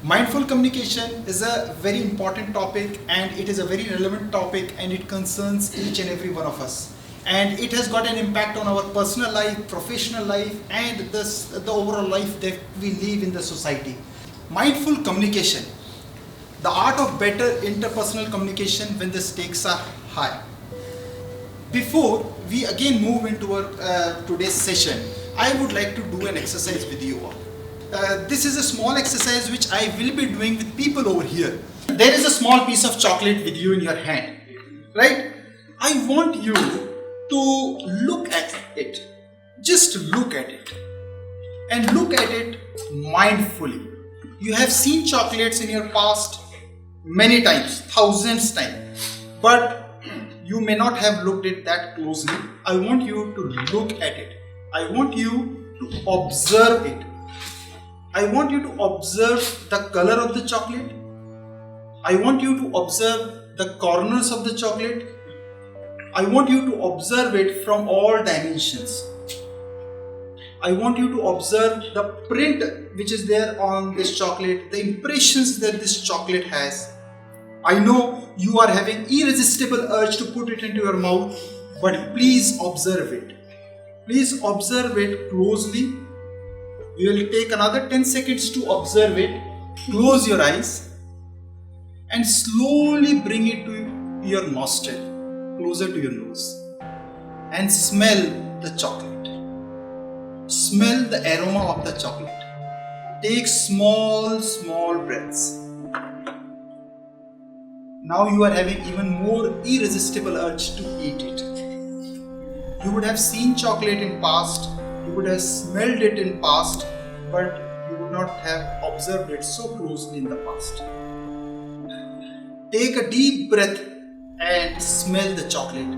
Mindful communication is a very important topic, and it is a very relevant topic, and it concerns each and every one of us. And it has got an impact on our personal life, professional life, and the overall life that we live in the society. Mindful communication, the art of better interpersonal communication when the stakes are high. Before we again move into our today's session, I would like to do an exercise with you all. This is a small exercise which I will be doing with people over here. There is a small piece of chocolate with you in your hand, right? I want you to look at it. Just look at it. And look at it mindfully. You have seen chocolates in your past many times, thousands times. But you may not have looked at it that closely. I want you to look at it. I want you to observe it. I want you to observe the color of the chocolate. I want you to observe the corners of the chocolate. I want you to observe it from all dimensions. I want you to observe the print which is there on this chocolate, the impressions that this chocolate has. I know you are having irresistible urge to put it into your mouth, but please observe it. Please observe it closely. We will take another 10 seconds to observe it. Close your eyes and slowly bring it to your nostril, closer to your nose, and smell the chocolate. Smell the aroma of the chocolate. Take small breaths. Now you are having even more irresistible urge to eat it. You would have seen chocolate in past. You would have smelled it in past, but you would not have observed it so closely in the past. Take a deep breath and smell the chocolate.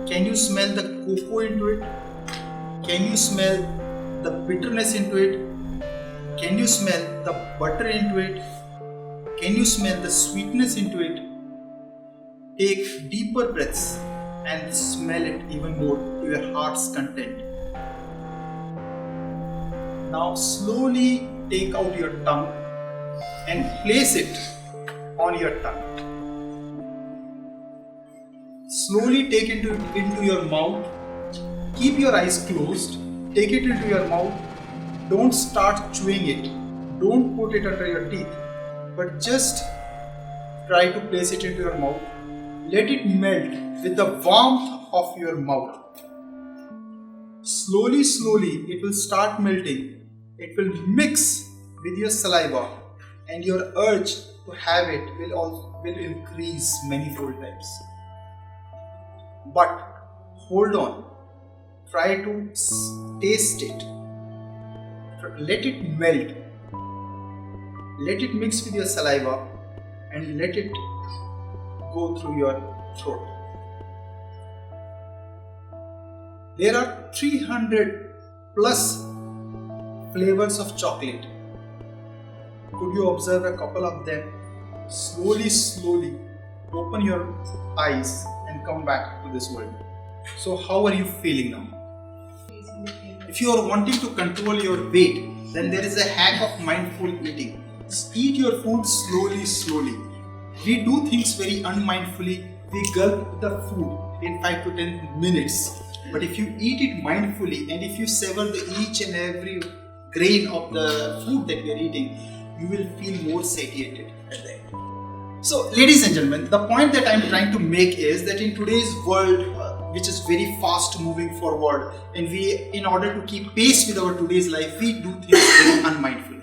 Can you smell the cocoa into it? Can you smell the bitterness into it? Can you smell the butter into it? Can you smell the sweetness into it? Take deeper breaths and smell it even more to your heart's content. Now slowly take out your tongue and place it on your tongue. Slowly take it into your mouth. Keep your eyes closed. Take it into your mouth. Don't start chewing it. Don't put it under your teeth. But just try to place it into your mouth. Let it melt with the warmth of your mouth. Slowly, it will start melting. It will mix with your saliva, and your urge to have it will increase manifold times. But hold on. Try to taste it. Let it melt. Let it mix with your saliva and let it go through your throat. There are 300 plus flavors of chocolate. Could you observe a couple of them? Slowly open your eyes and come back to this world. So how are you feeling now? If you are wanting to control your weight, then there is a hack of mindful eating. Eat your food slowly. We do things very unmindfully. We gulp the food in 5 to 10 minutes. But if you eat it mindfully, and if you savor each and every grain of the food that we are eating, you will feel more satiated at the end. So ladies and gentlemen, the point that I am trying to make is that in today's world, which is very fast moving forward, and we, in order to keep pace with our today's life, we do things very unmindfully.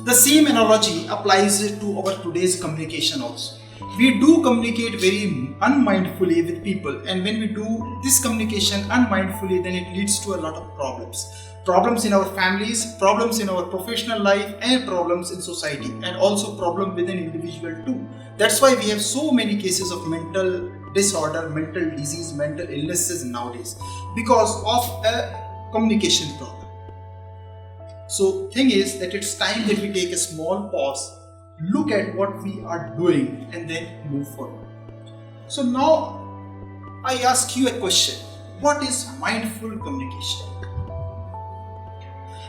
The same analogy applies to our today's communication also. We do communicate very unmindfully with people, and when we do this communication unmindfully, then it leads to a lot of problems. Problems in our families, problems in our professional life, and problems in society, and also problem within individual too. That's why we have so many cases of mental disorder, mental disease, mental illnesses nowadays, because of a communication problem. So thing is that it's time that we take a small pause, look at what we are doing, and then move forward. So now I ask you a question. What is mindful communication?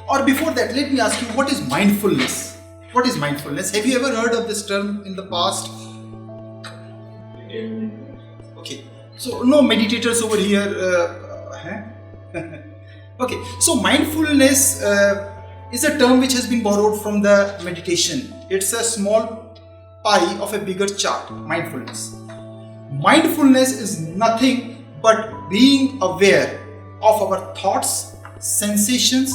Or before that, let me ask you, what is mindfulness? What is mindfulness? Have you ever heard of this term in the past? Okay, so no meditators over here. Okay, so mindfulness is a term which has been borrowed from the meditation. It's a small pie of a bigger chart, mindfulness. Mindfulness is nothing but being aware of our thoughts, sensations,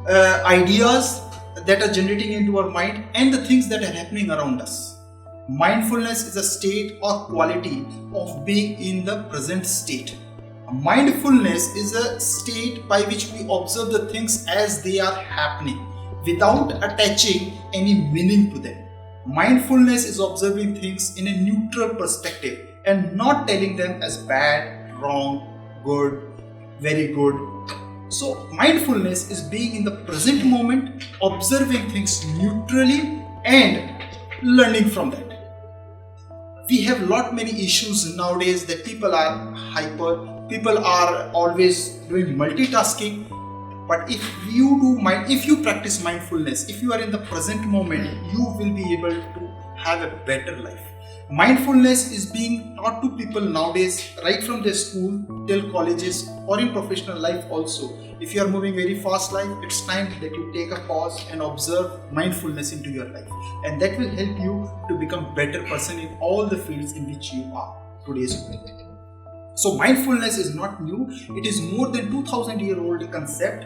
ideas that are generating into our mind and the things that are happening around us. Mindfulness is a state or quality of being in the present state. Mindfulness is a state by which we observe the things as they are happening without attaching any meaning to them. Mindfulness is observing things in a neutral perspective and not telling them as bad, wrong, good, very good. So mindfulness is being in the present moment, observing things neutrally and learning from that. We have lot many issues nowadays that people are hyper, people are always doing multitasking. But if you practice mindfulness, if you are in the present moment, you will be able to have a better life. Mindfulness is being taught to people nowadays, right from their school till colleges or in professional life also. If you are moving very fast life, it's time that you take a pause and observe mindfulness into your life, and that will help you to become better person in all the fields in which you are today's world. So mindfulness is not new, it is more than 2000-year-old concept,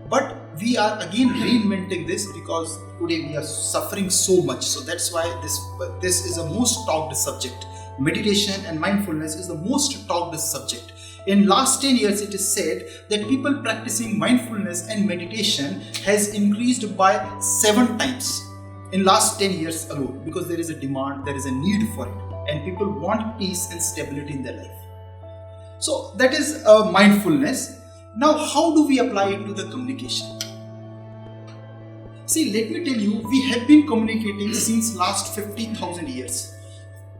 but we are again reinventing this because today we are suffering so much. So that's why this is a most talked subject. Meditation and mindfulness is the most talked subject. In last 10 years, it is said that people practicing mindfulness and meditation has increased by 7 times in last 10 years alone, because there is a demand, there is a need for it, and people want peace and stability in their life. So that is mindfulness. Now, how do we apply it to the communication? See, let me tell you, we have been communicating since last 50,000 years.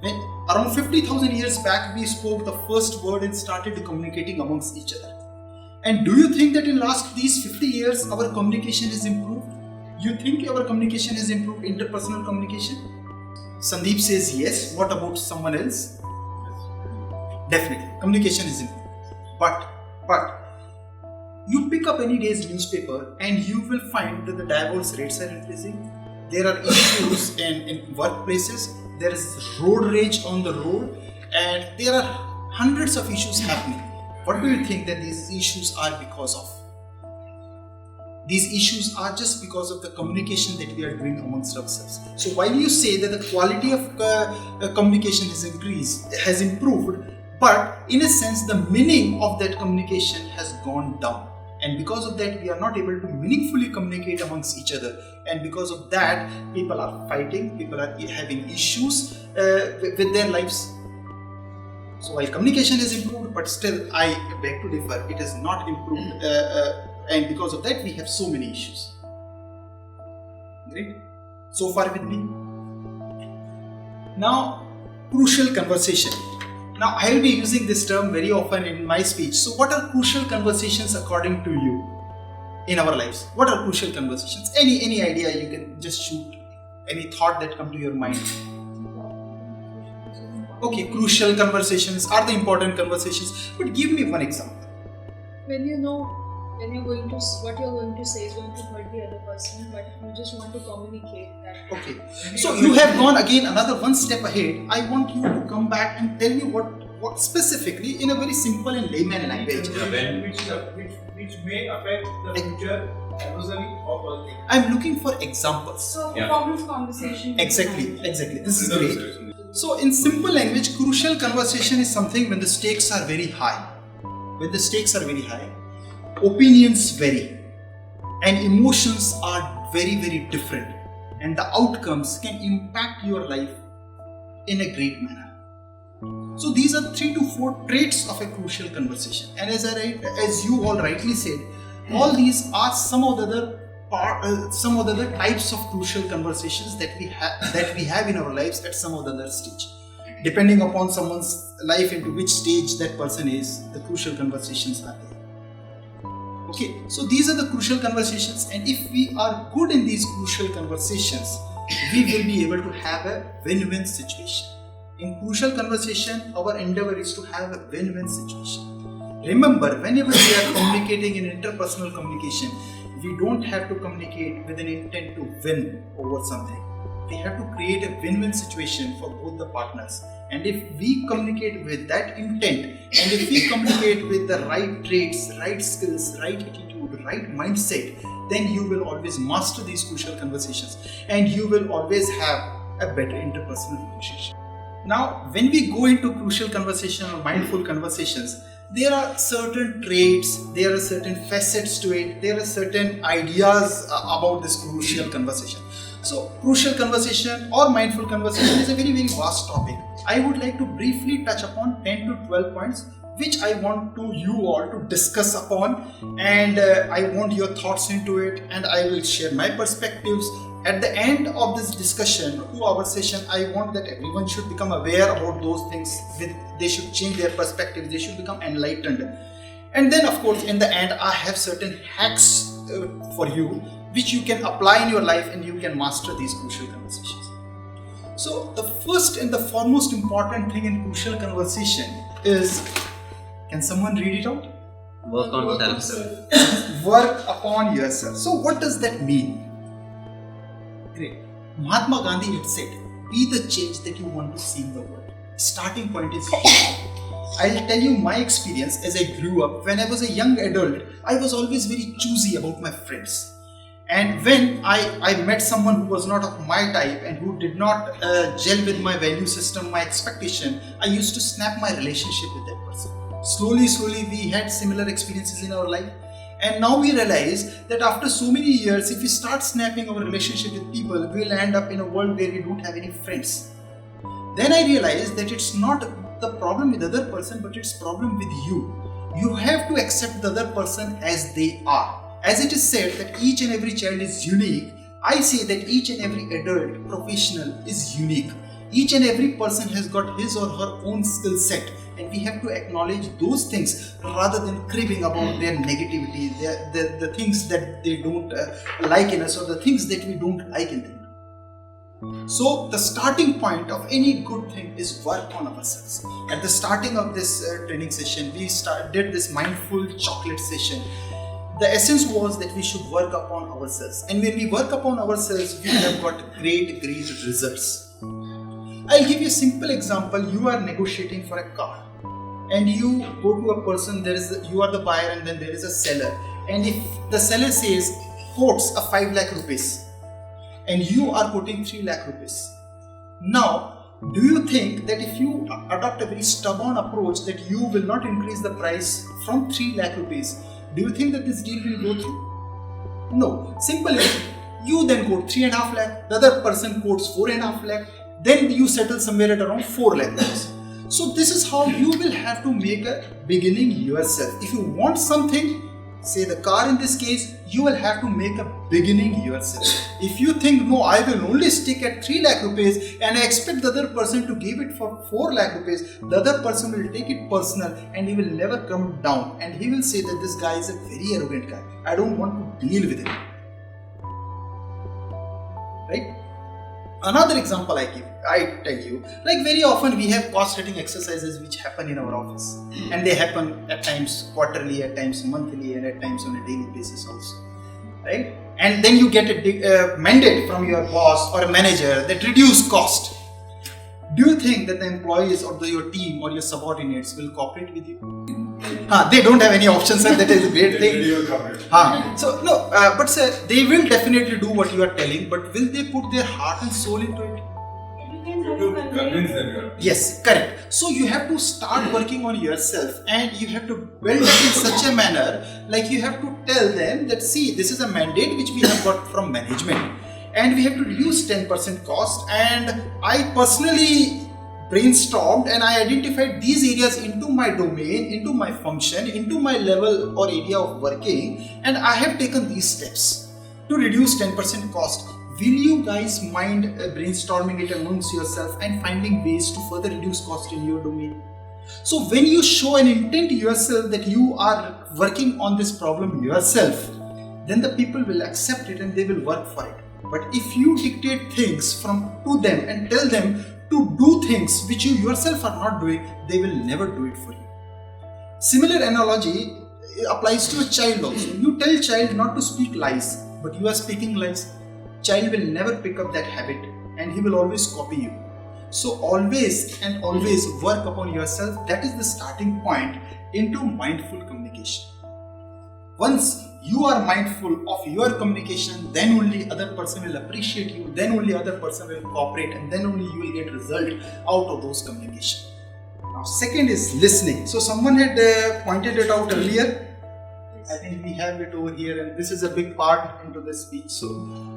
When around 50,000 years back, we spoke the first word and started communicating amongst each other. And do you think that in these 50 years, our communication has improved? You think our communication has improved, interpersonal communication? Sandeep says yes. What about someone else? Definitely, communication is improved. But you pick up any day's newspaper and you will find that the divorce rates are increasing. There are issues in workplaces. There is road rage on the road, and there are hundreds of issues happening. What do you think that these issues are because of? These issues are just because of the communication that we are doing amongst ourselves. So while you say that the quality of communication has improved, but in a sense the meaning of that communication has gone down. And because of that, we are not able to meaningfully communicate amongst each other. And because of that, people are fighting, people are having issues with their lives. So while communication is improved, but still I beg to differ, it is not improved. And because of that, we have so many issues. Great? So far with me? Now, crucial conversation. Now, I will be using this term very often in my speech. So, what are crucial conversations according to you in our lives? What are crucial conversations? Any idea you can just shoot? Any thought that come to your mind? Okay, crucial conversations are the important conversations. But give me one example. When you know what you're going to say is going to hurt the other person, but you just want to communicate that. Okay, so you have gone again another one step ahead. I want you to come back and tell me what specifically in a very simple and layman language. Which may affect the future adversary or politics. I'm looking for examples. So, performance conversation. Exactly. This is great. So, in simple language, crucial conversation is something when the stakes are very high. When the stakes are very high, opinions vary, and emotions are very, very different, and the outcomes can impact your life in a great manner. So these are 3 to 4 traits of a crucial conversation, and as you all rightly said, all these are some of the other types of crucial conversations that we have in our lives at some of the other stage. Depending upon someone's life into which stage that person is, the crucial conversations are there. Okay, so these are the crucial conversations, and if we are good in these crucial conversations, we will be able to have a win-win situation. In crucial conversation, our endeavor is to have a win-win situation. Remember, whenever we are communicating in interpersonal communication, we don't have to communicate with an intent to win over something. We have to create a win-win situation for both the partners. And if we communicate with that intent, and if we communicate with the right traits, right skills, right attitude, right mindset, then you will always master these crucial conversations and you will always have a better interpersonal relationship. Now, when we go into crucial conversation or mindful conversations, there are certain traits, there are certain facets to it, there are certain ideas about this crucial conversation. So, crucial conversation or mindful conversation is a very, very vast topic. I would like to briefly touch upon 10 to 12 points which I want you all to discuss upon, and I want your thoughts into it, and I will share my perspectives. At the end of this discussion, 2-hour session, I want that everyone should become aware about those things. They should change their perspectives, they should become enlightened. And then of course in the end, I have certain hacks for you which you can apply in your life and you can master these crucial conversations. So the first and the foremost important thing in crucial conversation is, can someone read it out? Work on self. Work upon yourself. So what does that mean? Great. Mahatma Gandhi had said, be the change that you want to see in the world. Starting point is here. I'll tell you my experience as I grew up. When I was a young adult, I was always very choosy about my friends. And when I met someone who was not of my type and who did not gel with my value system, my expectation, I used to snap my relationship with that person. Slowly, we had similar experiences in our life. And now we realize that after so many years, if we start snapping our relationship with people, we'll end up in a world where we don't have any friends. Then I realized that it's not the problem with the other person, but it's problem with you. You have to accept the other person as they are. As it is said that each and every child is unique, I say that each and every adult professional is unique. Each and every person has got his or her own skill set, and we have to acknowledge those things rather than cribbing about their negativity, the things that they don't like in us or the things that we don't like in them. So the starting point of any good thing is work on ourselves. At the starting of this training session, we did this mindful chocolate session. The essence was that we should work upon ourselves, and when we work upon ourselves, we have got great results. I'll give you a simple example. You are negotiating for a car, and you go to a person. You are the buyer, and then there is a seller. And if the seller says quotes a 5 lakh rupees, and you are quoting 3 lakh rupees, now do you think that if you adopt a very stubborn approach that you will not increase the price from 3 lakh rupees, do you think that this deal will go through? No. Simple. You then quote 3.5 lakh, the other person quotes 4.5 lakh, then you settle somewhere at around 4 lakh. So this is how you will have to make a beginning yourself. If you want something, say the car in this case, you will have to make a beginning yourself. If you think, no, I will only stick at 3 lakh rupees and I expect the other person to give it for 4 lakh rupees, the other person will take it personal and he will never come down and he will say that this guy is a very arrogant guy. I don't want to deal with him. Right? Another example I tell you, like very often we have cost setting exercises which happen in our office, and they happen at times quarterly, at times monthly, and at times on a daily basis also, right? And then you get a mandate from your boss or a manager that reduce cost. Do you think that the employees or your team or your subordinates will cooperate with you? They don't have any options, sir. That is a great thing. So no, but sir, they will definitely do what you are telling, but will they put their heart and soul into it? Convince them. Yes, correct. So you have to start working on yourself, and you have to build it in such a manner, like you have to tell them that, see, this is a mandate which we have got from management, and we have to reduce 10% cost, and I personally brainstormed and I identified these areas into my domain, into my function, into my level or area of working, and I have taken these steps to reduce 10% cost. Will you guys mind brainstorming it amongst yourself and finding ways to further reduce cost in your domain? So when you show an intent to yourself that you are working on this problem yourself, then the people will accept it and they will work for it. But if you dictate things to them and tell them to do things which you yourself are not doing, they will never do it for you. Similar analogy applies to a child also. You tell child not to speak lies, but you are speaking lies. Child will never pick up that habit and he will always copy you. So always and always work upon yourself. That is the starting point into mindful communication. Once you are mindful of your communication, then only other person will appreciate you, then only other person will cooperate, and then only you will get result out of those communication. Now second is listening. So someone had pointed it out earlier. I think we have it over here, and this is a big part into this speech. So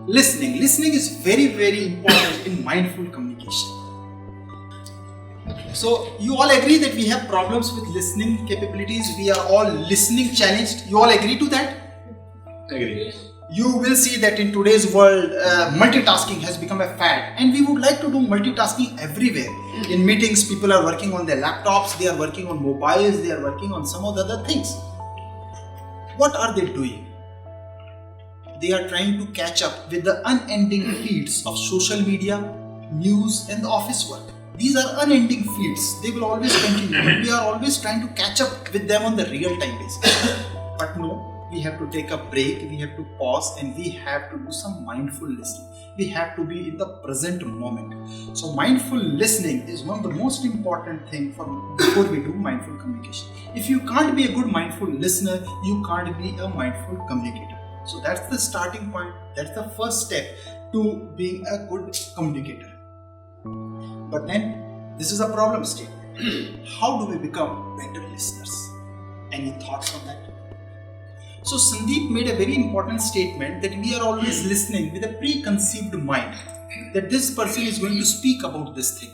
listening is very, very important in mindful communication. So you all agree that we have problems with listening capabilities. We are all listening challenged. You all agree to that? Agree. You will see that in today's world, multitasking has become a fad, and we would like to do multitasking everywhere. In meetings, people are working on their laptops, they are working on mobiles, they are working on some of the other things. What are they doing? They are trying to catch up with the unending feeds of social media, news, and the office work. These are unending feeds. They will always continue. We are always trying to catch up with them on the real-time basis. But no, we have to take a break, we have to pause, and we have to do some mindful listening. We have to be in the present moment. So mindful listening is one of the most important things before we do mindful communication. If you can't be a good mindful listener, you can't be a mindful communicator. So that's the starting point. That's the first step to being a good communicator. But then, this is a problem statement. How do we become better listeners? Any thoughts on that? So Sandeep made a very important statement that we are always listening with a preconceived mind, that this person is going to speak about this thing.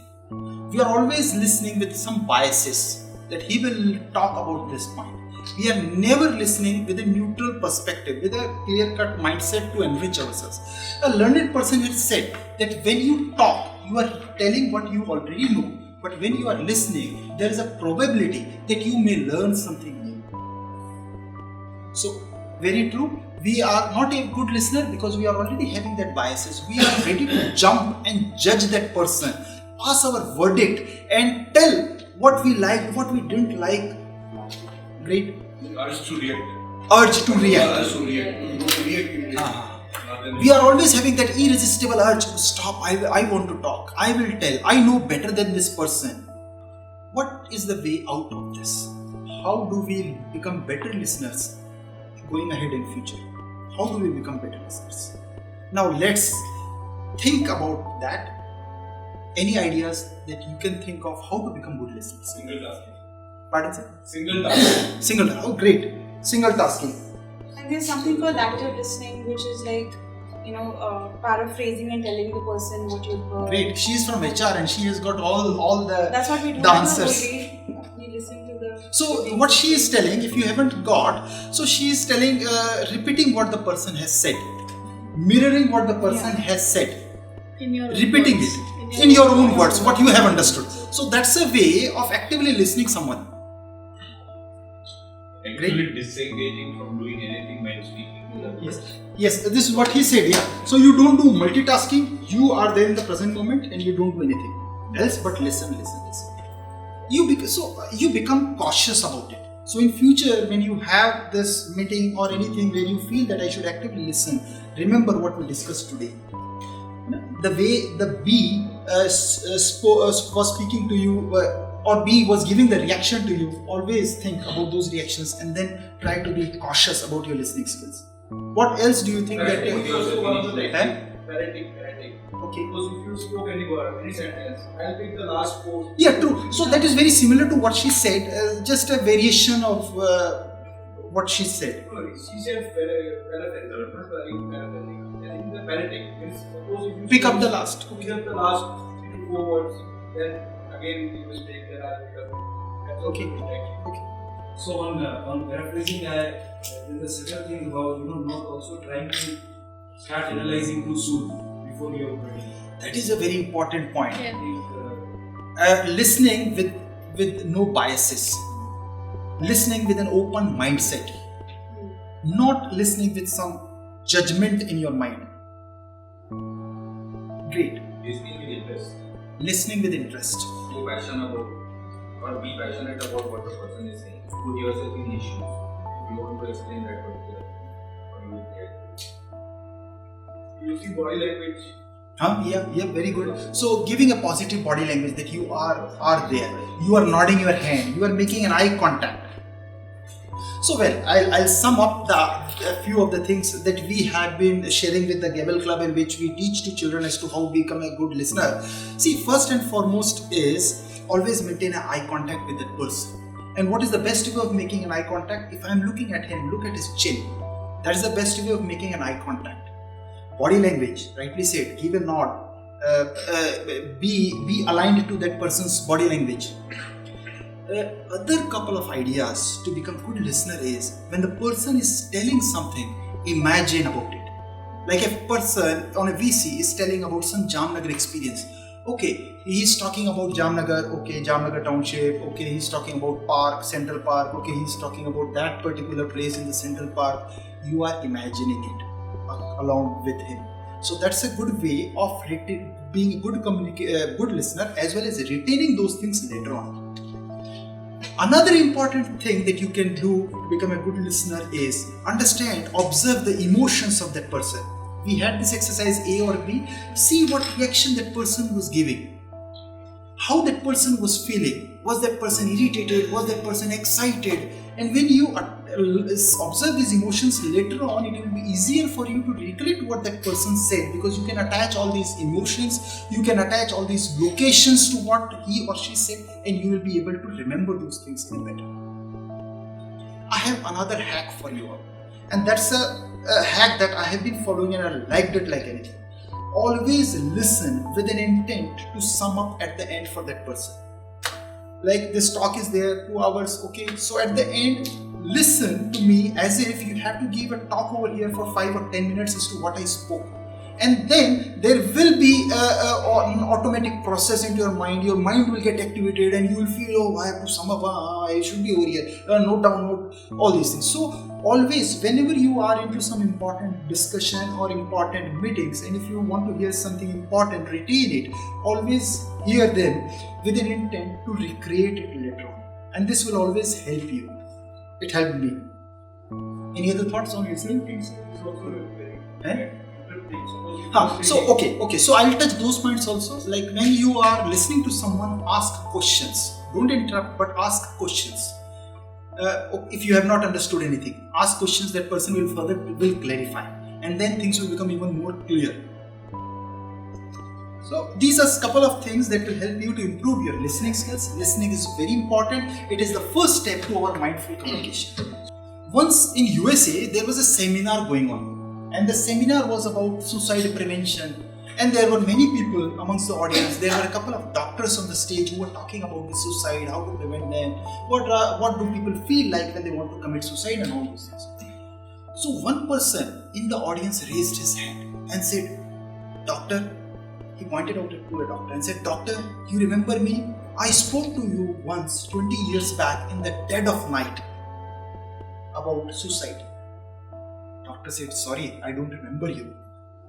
We are always listening with some biases, that he will talk about this point. We are never listening with a neutral perspective, with a clear-cut mindset to enrich ourselves. A learned person has said that when you talk, you are telling what you already know. But when you are listening, there is a probability that you may learn something new. So, very true. We are not a good listener because we are already having that biases. We are ready to jump and judge that person, pass our verdict, and tell what we like, what we didn't like. Great. Urge to react. Urge to react. Urge to react. We are always having that irresistible urge to stop. I want to talk. I will tell. I know better than this person. What is the way out of this? How do we become better listeners going ahead in future? How do we become better listeners? Now let's think about that. Any ideas that you can think of how to become good listeners? Single tasking. Pardon, sir? Single tasking. Single. Oh, great. Single tasking. And there's something called active listening, which is like, paraphrasing and telling the person what you've heard. Great. She is from HR and she has got all the That's what we do. the answers. We listen to the. So what she is telling, if you haven't got, so she is telling, repeating what the person has said, mirroring what the person has said, In your own repeating words. it in your own words, what you have understood. So that's a way of actively listening someone. Actually disengaging from doing anything while speaking to them. Yes, this is what he said. Yeah. So you don't do multitasking. You are there in the present moment and you don't do anything else but listen. You become cautious about it. So in future, when you have this meeting or anything where you feel that I should actively listen, remember what we discussed today. The way the bee was speaking to you, or bee was giving the reaction to you, always think about those reactions and then try to be cautious about your listening skills. What else do you think that? Parenting. Okay. Because if you spoke any word, any sentence, I'll pick the last four. Yeah, true. So that is very similar to what she said, just a variation of what she said. She said paraphrasing, not paraphrasing. I think the parenting means suppose if you Pick up the last. pick up the last 3 to 4 words, then again you mistake that I pick up. Okay. Okay. So on paraphrasing, there's a second thing about not also trying to start analyzing too soon before you are ready. That is a very important point. Yeah. Listening with no biases, listening with an open mindset, not listening with some judgment in your mind. Great. Listening with interest. Listening with interest. Be passionate about or be passionate about what the person is saying. Put yourself in issues. If you want to explain that particular thing, or you will get. You see body language. Yeah, very good. So giving a positive body language that you are there. You are nodding your hand. You are making an eye contact. So well, I'll sum up a few of the things that we have been sharing with the Gable Club, in which we teach to children as to how to become a good listener. See, first and foremost is always maintain an eye contact with that person. And what is the best way of making an eye contact? If I'm looking at him, look at his chin. That is the best way of making an eye contact. Body language, rightly said, give a nod. Be aligned to that person's body language. Other couple of ideas to become good listener is when the person is telling something, imagine about it. Like if a person on a VC is telling about some Jamnagar experience. Okay, he's talking about Jamnagar, okay, Jamnagar township, okay, he's talking about park, Central Park, okay, he's talking about that particular place in the Central Park. You are imagining it along with him. So that's a good way of being a good listener, as well as retaining those things later on. Another important thing that you can do to become a good listener is understand, observe the emotions of that person. We had this exercise A or B. See what reaction that person was giving. How that person was feeling. Was that person irritated? Was that person excited? And when you observe these emotions later on, it will be easier for you to recollect what that person said, because you can attach all these emotions, you can attach all these locations to what he or she said, and you will be able to remember those things better. I have another hack for you all, and that's a hack that I have been following and I liked it like anything. Always listen with an intent to sum up at the end for that person. Like this talk is there 2 hours, okay, so at the end listen to me as if you have to give a talk over here for 5 or 10 minutes as to what I spoke. And then there will be an automatic process into your mind will get activated and you will feel, oh, I have to sum up, I should be over here, note down, all these things. So always, whenever you are into some important discussion or important meetings, and if you want to hear something important, retain it, always hear them with an intent to recreate it later on. And this will always help you. It helped me. Any other thoughts on listening? So I'll touch those points also. Like when you are listening to someone, ask questions. Don't interrupt, but ask questions. If you have not understood anything, ask questions. That person will clarify, and then things will become even more clear. So these are a couple of things that will help you to improve your listening skills. Listening is very important. It is the first step to our mindful communication. Once in USA, there was a seminar going on, and the seminar was about suicide prevention. And there were many people amongst the audience. There were a couple of doctors on the stage who were talking about the suicide, how to prevent them, what do people feel like when they want to commit suicide and all those things. So one person in the audience raised his hand and said, "Doctor," he pointed out to a doctor and said, "Doctor, you remember me? I spoke to you once 20 years back in the dead of night about suicide." Doctor said, "Sorry, I don't remember you.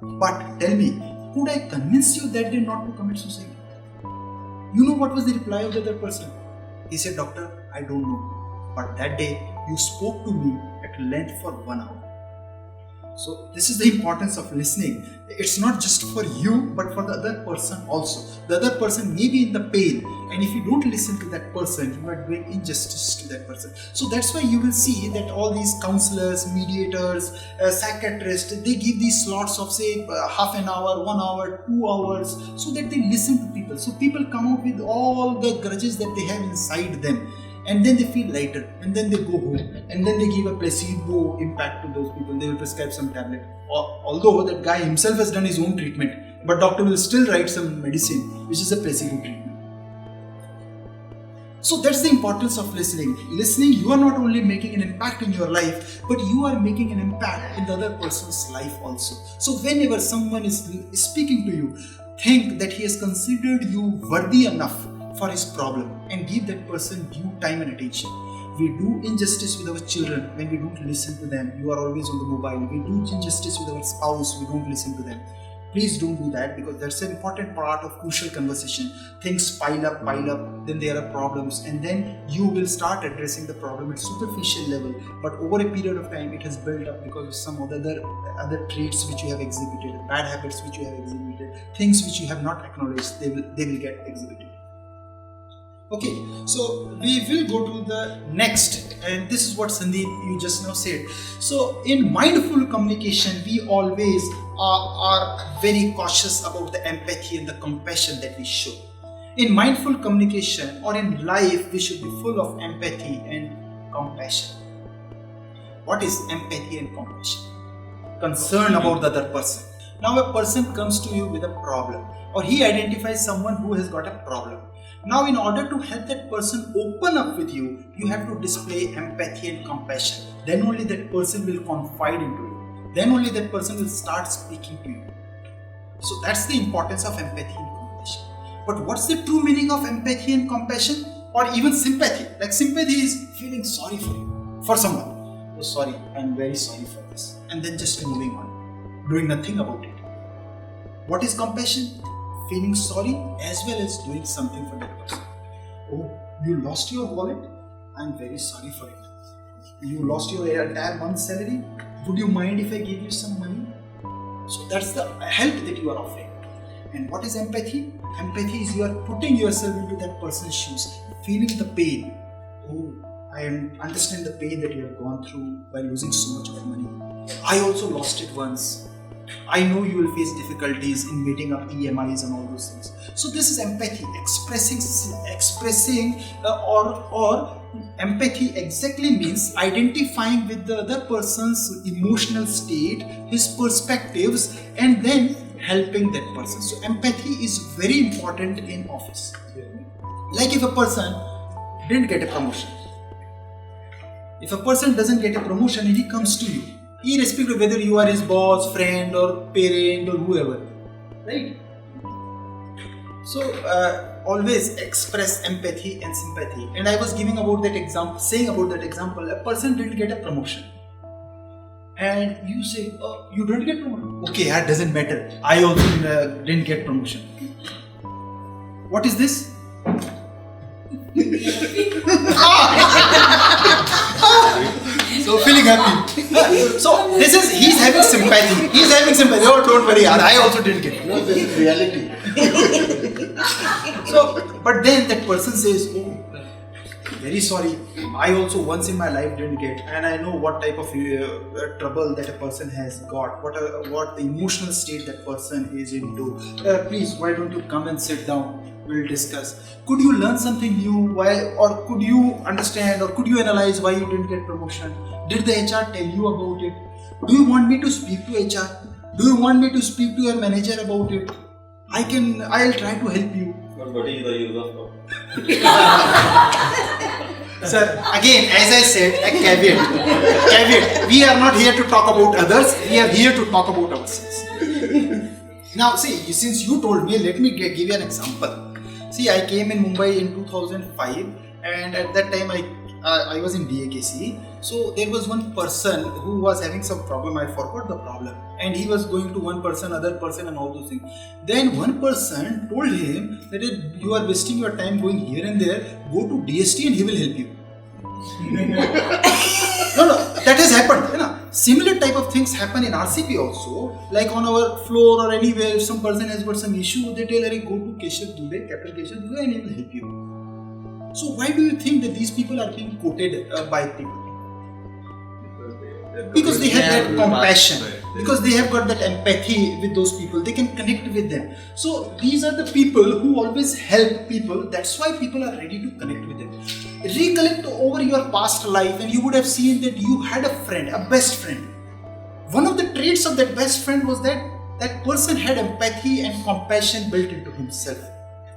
But tell me, could I convince you that day not to commit suicide?" You know what was the reply of the other person? He said, "Doctor, I don't know. But that day you spoke to me at length for 1 hour." So this is the importance of listening. It's not just for you, but for the other person also. The other person may be in the pain, and if you don't listen to that person, you are doing injustice to that person. So that's why you will see that all these counselors, mediators, psychiatrists, they give these slots of say half an hour, 1 hour, 2 hours, so that they listen to people. So people come out with all the grudges that they have inside them. And then they feel lighter, and then they go home, and then they give a placebo impact to those people. They will prescribe some tablet. Although that guy himself has done his own treatment, but doctor will still write some medicine, which is a placebo treatment. So that's the importance of listening. Listening, you are not only making an impact in your life, but you are making an impact in the other person's life also. So whenever someone is speaking to you, think that he has considered you worthy enough for his problem, and give that person due time and attention. We do injustice with our children when we don't listen to them. You are always on the mobile. We do injustice with our spouse. We don't listen to them. Please don't do that, because that's an important part of crucial conversation. Things pile up, then there are problems, and then you will start addressing the problem at superficial level. But over a period of time, it has built up because of some other traits which you have exhibited, bad habits which you have exhibited, things which you have not acknowledged. They will get exhibited. Okay, so we will go to the next, and this is what Sandeep you just now said. So in mindful communication, we always are very cautious about the empathy and the compassion that we show. In mindful communication or in life, we should be full of empathy and compassion. What is empathy and compassion? Concern about the other person. Now a person comes to you with a problem, or he identifies someone who has got a problem. Now, in order to help that person open up with you, you have to display empathy and compassion. Then only that person will confide into you. Then only that person will start speaking to you. So that's the importance of empathy and compassion. But what's the true meaning of empathy and compassion? Or even sympathy? Like sympathy is feeling sorry for you, for someone. Oh, sorry, I'm very sorry for this. And then just moving on, doing nothing about it. What is compassion? Feeling sorry as well as doing something for that person. Oh, you lost your wallet? I'm very sorry for it. You lost your entire month's salary? Would you mind if I gave you some money? So that's the help that you are offering. And what is empathy? Empathy is you are putting yourself into that person's shoes, feeling the pain. Oh, I understand the pain that you have gone through by losing so much of money. I also lost it once. I know you will face difficulties in meeting up EMIs and all those things. So this is empathy, expressing or empathy exactly means identifying with the other person's emotional state, his perspectives, and then helping that person. So empathy is very important in office. Like if a person didn't get a promotion. If a person doesn't get a promotion and he comes to you, irrespective of whether you are his boss, friend or parent or whoever, right? So always express empathy and sympathy. And I was giving about that example, saying about that example, a person didn't get a promotion. And you say, oh, you didn't get promotion? Okay, that doesn't matter. I also didn't get promotion. What is this? So feeling happy. So this is, he's having sympathy. He's having sympathy. Oh, don't worry, I also didn't get it. No, this is reality. So, but then that person says, oh, very sorry, I also once in my life didn't get, and I know what type of trouble that a person has got, what the emotional state that person is into. Please, why don't you come and sit down? We'll discuss. Could you learn something new? Why, or could you understand, or could you analyze why you didn't get promotion? Did the HR tell you about it? Do you want me to speak to HR? Do you want me to speak to your manager about it? I'll try to help you. But what is the use of Sir, again, as I said, a caveat. We are not here to talk about others. We are here to talk about ourselves. Now, see, since you told me, let me give you an example. See, I came in Mumbai in 2005, and at that time I was in DAKC. So there was one person who was having some problem. I forgot the problem, and he was going to one person, other person, and all those things. Then one person told him that you are wasting your time going here and there. Go to DST and he will help you. No, that has happened. You know, similar type of things happen in RCP also. Like on our floor or anywhere, if some person has got some issue, they tell, go to Keshav Dubey, Capital Keshav Dubey, and he will help you. So why do you think that these people are being quoted by people? Because they have that compassion, because they have got that empathy with those people, they can connect with them. So these are the people who always help people. That's why people are ready to connect with them. Recollect over your past life, and you would have seen that you had a friend, a best friend. One of the traits of that best friend was that that person had empathy and compassion built into himself.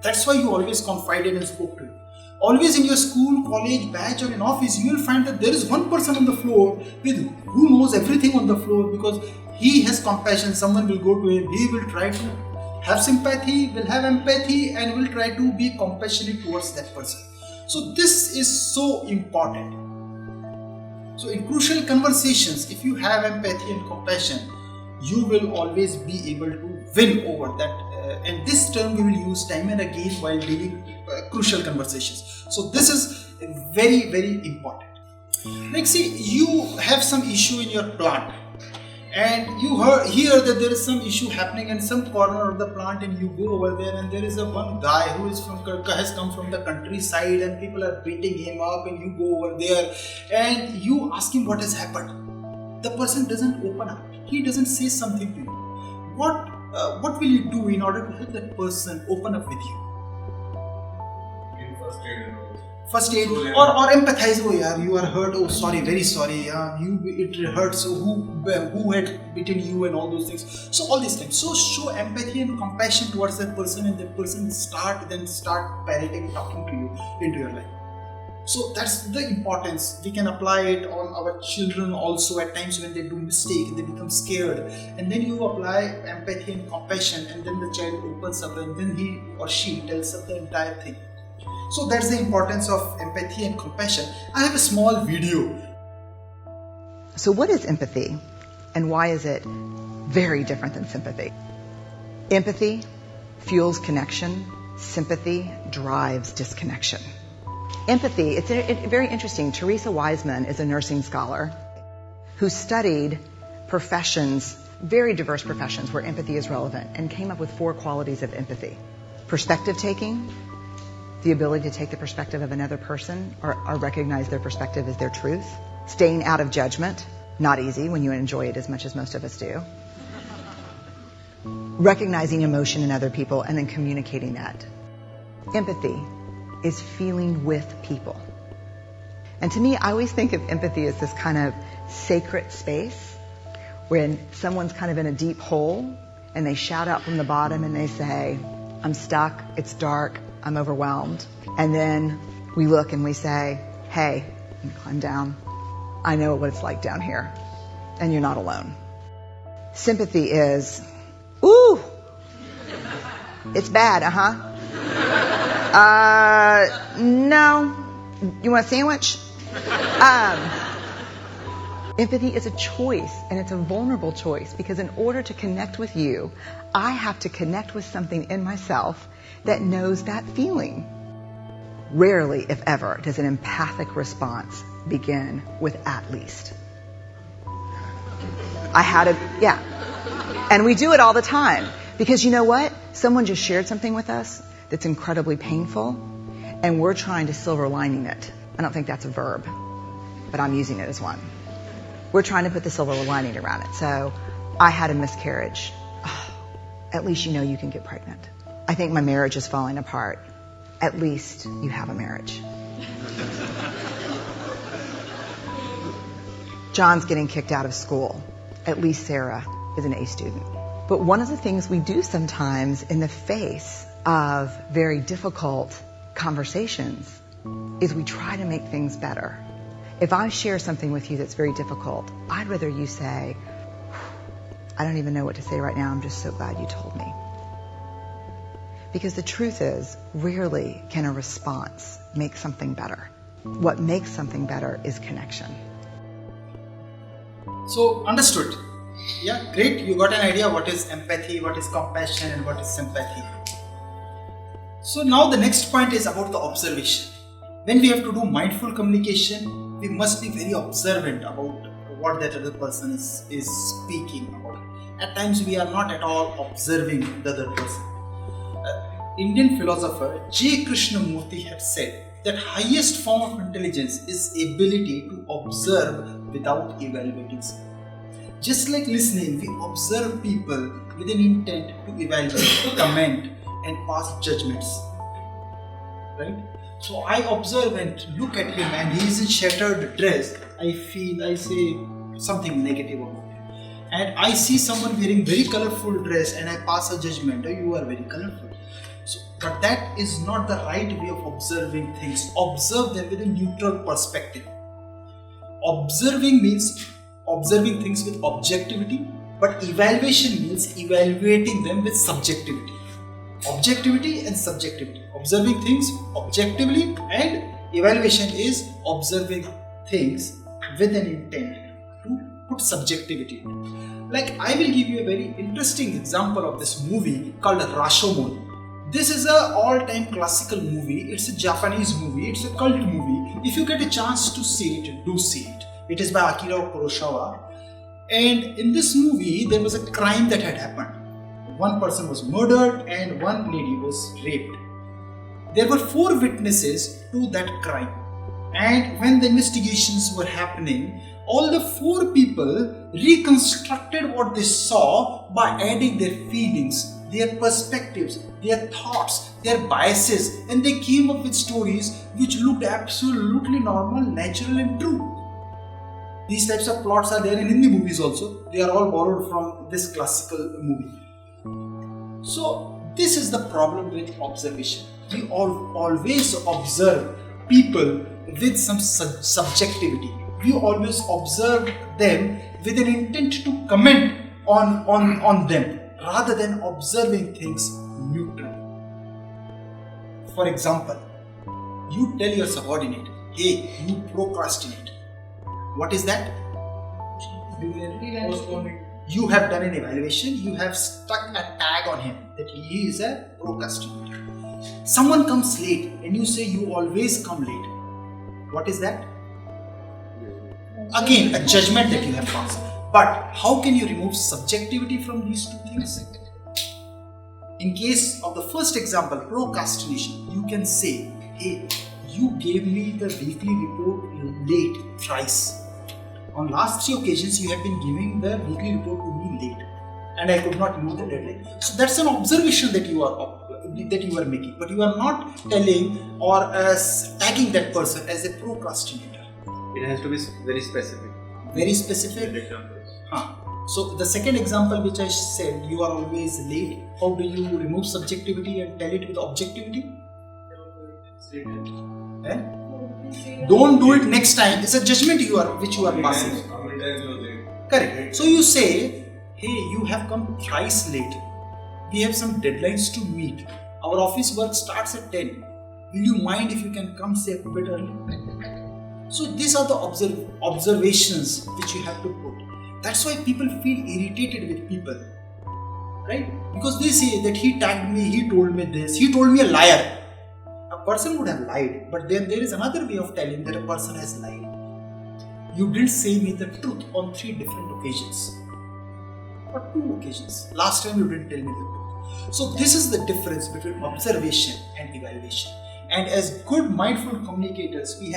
That's why you always confided and spoke to him. Always in your school, college, batch or in office, you will find that there is one person on the floor who knows everything on the floor, because he has compassion. Someone will go to him, he will try to have sympathy, will have empathy, and will try to be compassionate towards that person. So this is so important. So in crucial conversations, if you have empathy and compassion, you will always be able to win over that. And this term we will use time and again while dealing crucial conversations. So this is very, very important. Like, see, you have some issue in your plant, and you hear that there is some issue happening in some corner of the plant, and you go over there, and there is one guy who is has come from the countryside, and people are beating him up, and you go over there and you ask him what has happened. The person doesn't open up. He doesn't say something to you. What will you do in order to help that person open up with you? In first aid and all. First aid or empathize. Oh yeah, you are hurt. Oh sorry, very sorry. Yeah, it hurts. So who had beaten you and all those things. So all these things. So show empathy and compassion towards that person, and that person start parroting, talking to you into your life. So that's the importance. We can apply it on our children also at times when they do mistake, they become scared, and then you apply empathy and compassion, and then the child opens up, and then he or she tells us the entire thing. So that's the importance of empathy and compassion. I have a small video. So what is empathy, and why is it very different than sympathy? Empathy fuels connection. Sympathy drives disconnection. Empathy, it's very interesting. Teresa Wiseman is a nursing scholar who studied professions, very diverse professions where empathy is relevant, and came up with 4 qualities of empathy. Perspective taking, the ability to take the perspective of another person or recognize their perspective as their truth. Staying out of judgment, not easy when you enjoy it as much as most of us do. Recognizing emotion in other people and then communicating that. Empathy is feeling with people. And to me, I always think of empathy as this kind of sacred space when someone's kind of in a deep hole and they shout out from the bottom and they say, I'm stuck, it's dark, I'm overwhelmed. And then we look and we say, hey, climb down. I know what it's like down here, and you're not alone. Sympathy is, ooh, it's bad, no. You want a sandwich? Empathy is a choice, and it's a vulnerable choice, because in order to connect with you, I have to connect with something in myself that knows that feeling. Rarely, if ever, does an empathic response begin with at least. And we do it all the time, because you know what? Someone just shared something with us that's incredibly painful, and we're trying to silver lining it. I don't think that's a verb, but I'm using it as one. We're trying to put the silver lining around it. So, I had a miscarriage. Oh, at least you know you can get pregnant. I think my marriage is falling apart. At least you have a marriage. John's getting kicked out of school. At least Sarah is an A student. But one of the things we do sometimes in the face of very difficult conversations is we try to make things better. If I share something with you that's very difficult, I'd rather you say, I don't even know what to say right now, I'm just so glad you told me. Because the truth is, rarely can a response make something better. What makes something better is connection. So, understood. Yeah, great. You got an idea what is empathy, what is compassion, and what is sympathy. So now the next point is about the observation. When we have to do mindful communication, we must be very observant about what that other person is speaking about. At times we are not at all observing the other person. Indian philosopher J. Krishnamurti had said that highest form of intelligence is ability to observe without evaluating something. Just like listening, we observe people with an intent to evaluate, comment, and pass judgments. Right? So I observe and look at him, and he is in shattered dress. I say something negative about him. And I see someone wearing very colorful dress, and I pass a judgment. Oh, you are very colorful. So, but that is not the right way of observing things. Observe them with a neutral perspective. Observing means observing things with objectivity, but evaluation means evaluating them with subjectivity. Objectivity and subjectivity. Observing things objectively, and evaluation is observing things with an intent to put subjectivity. Like, I will give you a very interesting example of this movie called Rashomon. This is a all-time classical movie. It's a Japanese movie. It's a cult movie. If you get a chance to see it, do see it. It is by Akira Kurosawa. And in this movie, there was a crime that had happened. One person was murdered and one lady was raped. There were 4 witnesses to that crime. And when the investigations were happening, all the 4 people reconstructed what they saw by adding their feelings, their perspectives, their thoughts, their biases, and they came up with stories which looked absolutely normal, natural and true. These types of plots are there in Hindi movies also. They are all borrowed from this classical movie. So this is the problem with observation. We always observe people with some subjectivity. We always observe them with an intent to comment on them rather than observing things neutrally. For example, you tell your subordinate, hey, you procrastinate. What is that? You have done an evaluation, you have stuck a tag on him that he is a procrastinator. Someone comes late and you say you always come late. What is that? Again, a judgment that you have passed. But how can you remove subjectivity from these 2 things? In case of the first example, procrastination, you can say, hey, you gave me the weekly report late thrice. On last 3 occasions, you have been giving the weekly report to me late, and I could not meet the deadline. So that's an observation that you are making, but you are not telling or tagging that person as a procrastinator. It has to be very specific. Very specific. So the second example which I said, you are always late. How do you remove subjectivity and tell it with objectivity? Don't do it next time. It's a judgment which you are passing. Correct. So you say, hey, you have come thrice late. We have some deadlines to meet. Our office work starts at 10. Will you mind if you can come say a bit early? So these are the observations which you have to put. That's why people feel irritated with people, right? Because they say that he tagged me, he told me this, he told me a liar. A person would have lied, but then there is another way of telling that a person has lied. You didn't say me the truth on 3 different occasions. Or 2 occasions. Last time you didn't tell me the truth. So this is the difference between observation and evaluation. And as good mindful communicators, we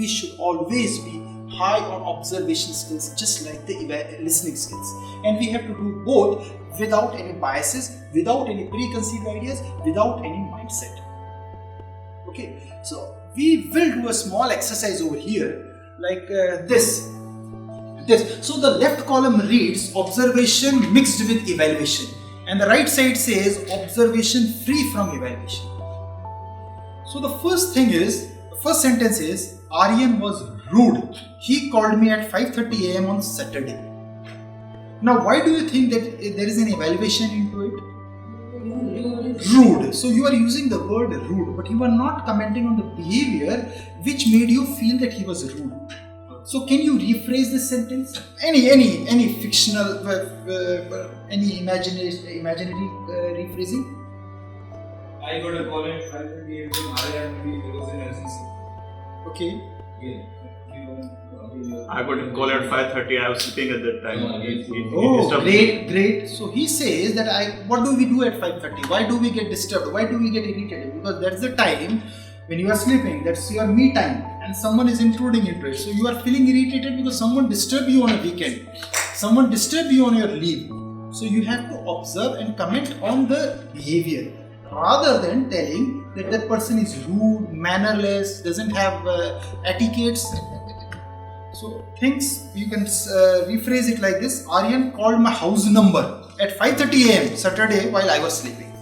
should always be high on observation skills, just like the listening skills. And we have to do both without any biases, without any preconceived ideas, without any mindset. Okay, so we will do a small exercise over here, like this. So the left column reads observation mixed with evaluation, and the right side says observation free from evaluation. So the first sentence is, Aryan was rude. He called me at 5:30 a.m. on Saturday. Now, why do you think that there is an evaluation into it? Rude. So you are using the word rude, but you are not commenting on the behavior which made you feel that he was rude. So can you rephrase this sentence? Any fictional, any imaginary rephrasing? I got a call at 5:30 a.m. from Aryan because in LCC. Okay. I got a call at 5:30. I was sleeping at that time. Oh, great. So he says that what do we do at 5:30? Why do we get disturbed? Why do we get irritated? Because that's the time when you are sleeping. That's your me time, and someone is intruding into it. So you are feeling irritated because someone disturbed you on a weekend. Someone disturbed you on your leave. So you have to observe and comment on the behavior, rather than telling that that person is rude, mannerless, doesn't have etiquettes. So things, you can rephrase it like this. Aryan called my house number at 5:30 a.m. Saturday while I was sleeping.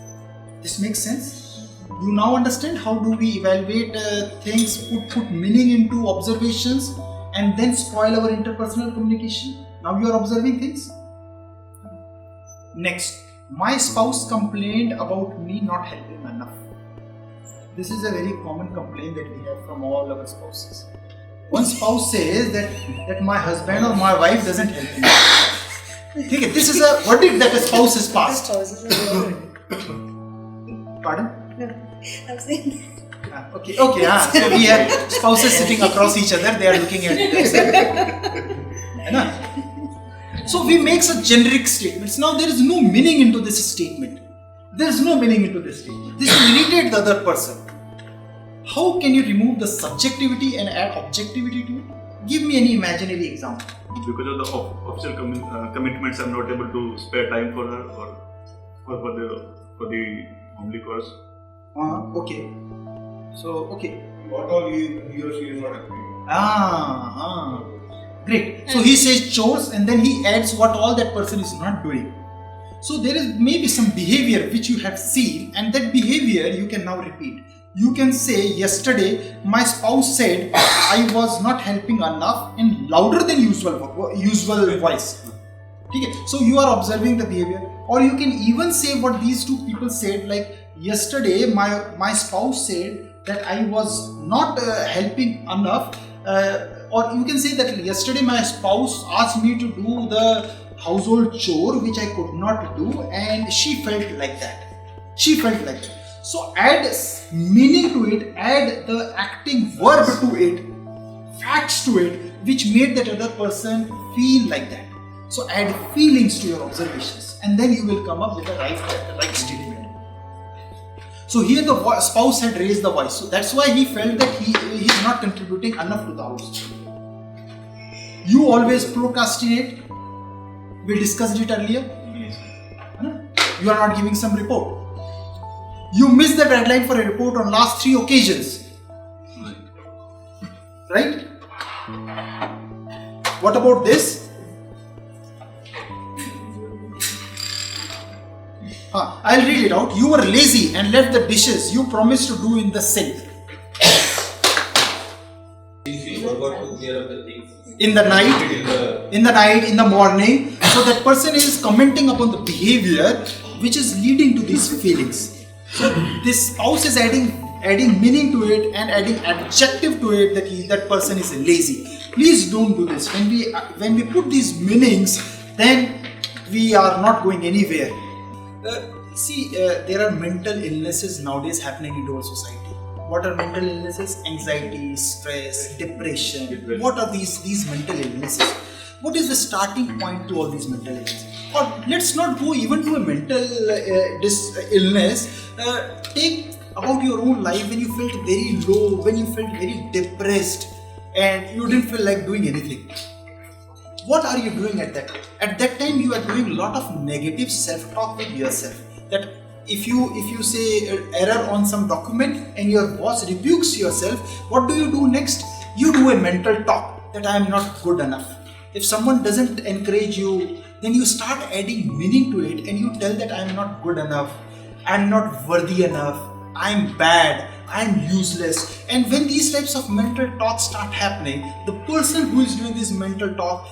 This makes sense? You now understand how do we evaluate things, put meaning into observations and then spoil our interpersonal communication. Now you are observing things. Next, my spouse complained about me not helping enough. This is a very common complaint that we have from all our spouses. One spouse says that my husband or my wife doesn't help me. Okay, this is a verdict that a spouse has passed. Pardon? I'm saying Okay. So we have spouses sitting across each other. They are looking at us. So we make such generic statements. Now there is no meaning into this statement. There is no meaning into this statement. This will irritate the other person. How can you remove the subjectivity and add objectivity to it? Give me any imaginary example. Because of the official commitments, I'm not able to spare time for her or for the homely course. Okay. So, okay. What all he or she is not agreeing. Great. So he says chores and then he adds what all that person is not doing. So there is maybe some behavior which you have seen, and that behavior you can now repeat. You can say, yesterday my spouse said I was not helping enough in louder than usual voice. Okay. So you are observing the behavior, or you can even say what these two people said, like yesterday my spouse said that I was not helping enough, or you can say that yesterday my spouse asked me to do the household chore which I could not do, and she felt like that. So add meaning to it, add the acting verb to it, facts to it, which made that other person feel like that. So add feelings to your observations, and then you will come up with the right statement. So here the spouse had raised the voice, so that's why he felt that he is not contributing enough to the house. You always procrastinate. We discussed it earlier. Yes. You are not giving some report. You missed the deadline for a report on last 3 occasions. Right? What about this? I'll read it out. You were lazy and left the dishes you promised to do in the sink. She forgot to clear up the things. In the night, in the morning. So that person is commenting upon the behavior which is leading to these feelings. So this spouse is adding meaning to it and adding adjective to it that person is lazy. Please don't do this. When we put these meanings, then we are not going anywhere. There are mental illnesses nowadays happening in our society. What are mental illnesses? Anxiety, stress, depression. What are these mental illnesses? What is the starting point to all these mental illnesses? Or let's not go even to a mental illness. Take about your own life when you felt very low, when you felt very depressed, and you didn't feel like doing anything. What are you doing at that time? At that time, you are doing a lot of negative self-talk with yourself. That if you say error on some document and your boss rebukes yourself, what do you do next? You do a mental talk that I am not good enough. If someone doesn't encourage you, then you start adding meaning to it and you tell that I am not good enough, I am not worthy enough, I am bad, I am useless. And when these types of mental talks start happening, the person who is doing this mental talk,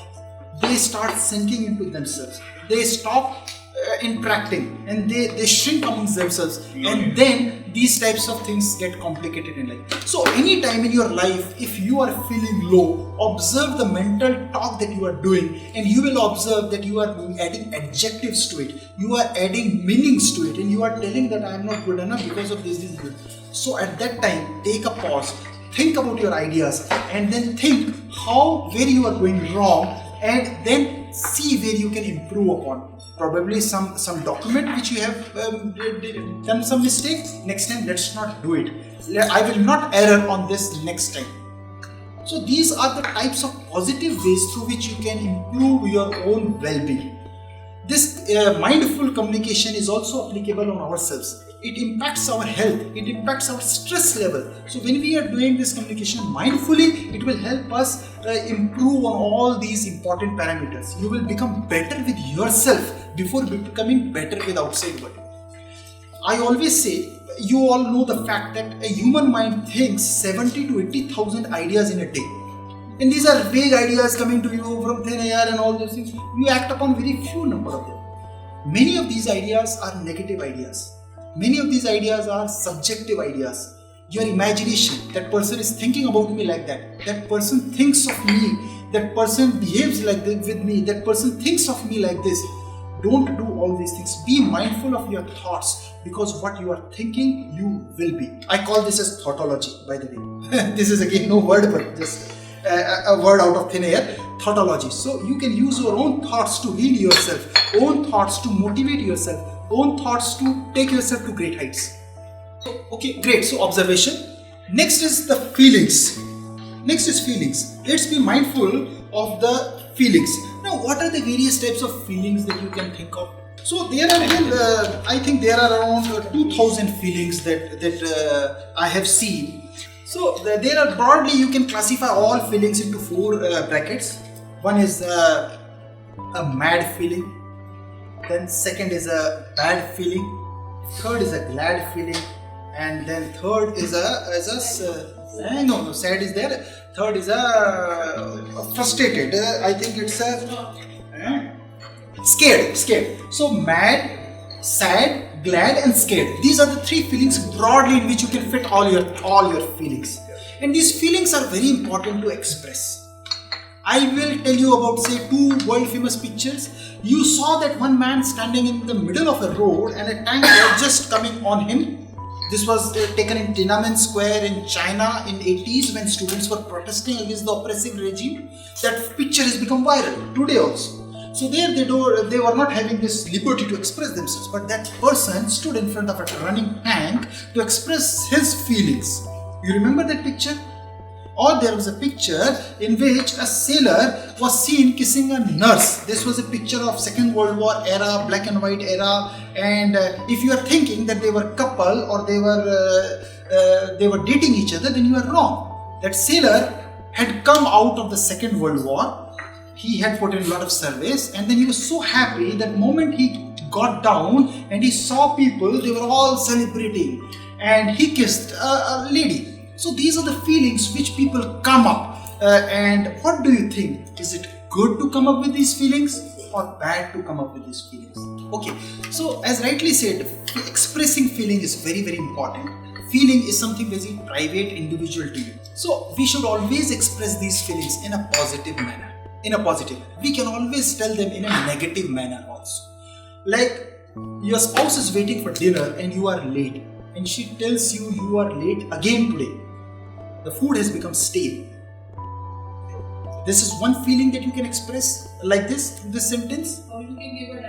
they start sinking into themselves. They stop interacting and they shrink amongst themselves, and then these types of things get complicated in life. So anytime in your life, if you are feeling low, observe the mental talk that you are doing, and you will observe that you are adding adjectives to it, you are adding meanings to it, and you are telling that I am not good enough because of this. So at that time, take a pause, think about your ideas, and then think where you are going wrong, and then see where you can improve upon. Probably some document which you have done some mistakes. Next time, let's not do it. I will not err on this next time. So these are the types of positive ways through which you can improve your own well-being. This mindful communication is also applicable on ourselves. It impacts our health, it impacts our stress level. So when we are doing this communication mindfully, it will help us improve on all these important parameters. You will become better with yourself before becoming better with outside world. I always say, you all know the fact that a human mind thinks 70 to 80,000 ideas in a day. And these are vague ideas coming to you from thin air and all those things. You act upon very few number of them. Many of these ideas are negative ideas. Many of these ideas are subjective ideas. Your imagination, that person is thinking about me like that. That person thinks of me that person behaves like this with me, that person thinks of me like this. Don't do all these things. Be mindful of your thoughts, because what you are thinking, you will be. I call this as thoughtology, by the way. This is again no word, but just a word out of thin air. Thoughtology. So you can use your own thoughts to heal yourself, own thoughts to motivate yourself, own thoughts to take yourself to great heights. So, okay, great. So observation. Next is the feelings. Next is feelings. Let's be mindful of the feelings. Now, what are the various types of feelings that you can think of? So there are, I think there are around 2,000 feelings that I have seen. So there are broadly, you can classify all feelings into 4 brackets. One is a mad feeling. Then second is a bad feeling. Third is a glad feeling. And then third is sad is there. Third is a frustrated. I think it's a scared. So mad, sad, glad, and scared. These are the 3 feelings broadly in which you can fit all your feelings. And these feelings are very important to express. I will tell you about, say, 2 world famous pictures. You saw that one man standing in the middle of a road and a tank was just coming on him. This was taken in Tiananmen Square in China in 80s when students were protesting against the oppressive regime. That picture has become viral today also. So there they were not having this liberty to express themselves, but that person stood in front of a running tank to express his feelings. You remember that picture? Or there was a picture in which a sailor was seen kissing a nurse. This was a picture of Second World War era, black and white era. And if you are thinking that they were a couple or they were dating each other, then you are wrong. That sailor had come out of the Second World War. He had put in a lot of service, and then he was so happy that moment he got down and he saw people, they were all celebrating, and he kissed a lady. So these are the feelings which people come up. And what do you think? Is it good to come up with these feelings or bad to come up with these feelings? Okay, so as rightly said, expressing feeling is very, very important. Feeling is something very private, individual to you. So we should always express these feelings in a positive manner. We can always tell them in a negative manner also. Like your spouse is waiting for dinner and you are late, and she tells you you are late again today. The food has become stale. This is one feeling that you can express like this sentence. Or you can give a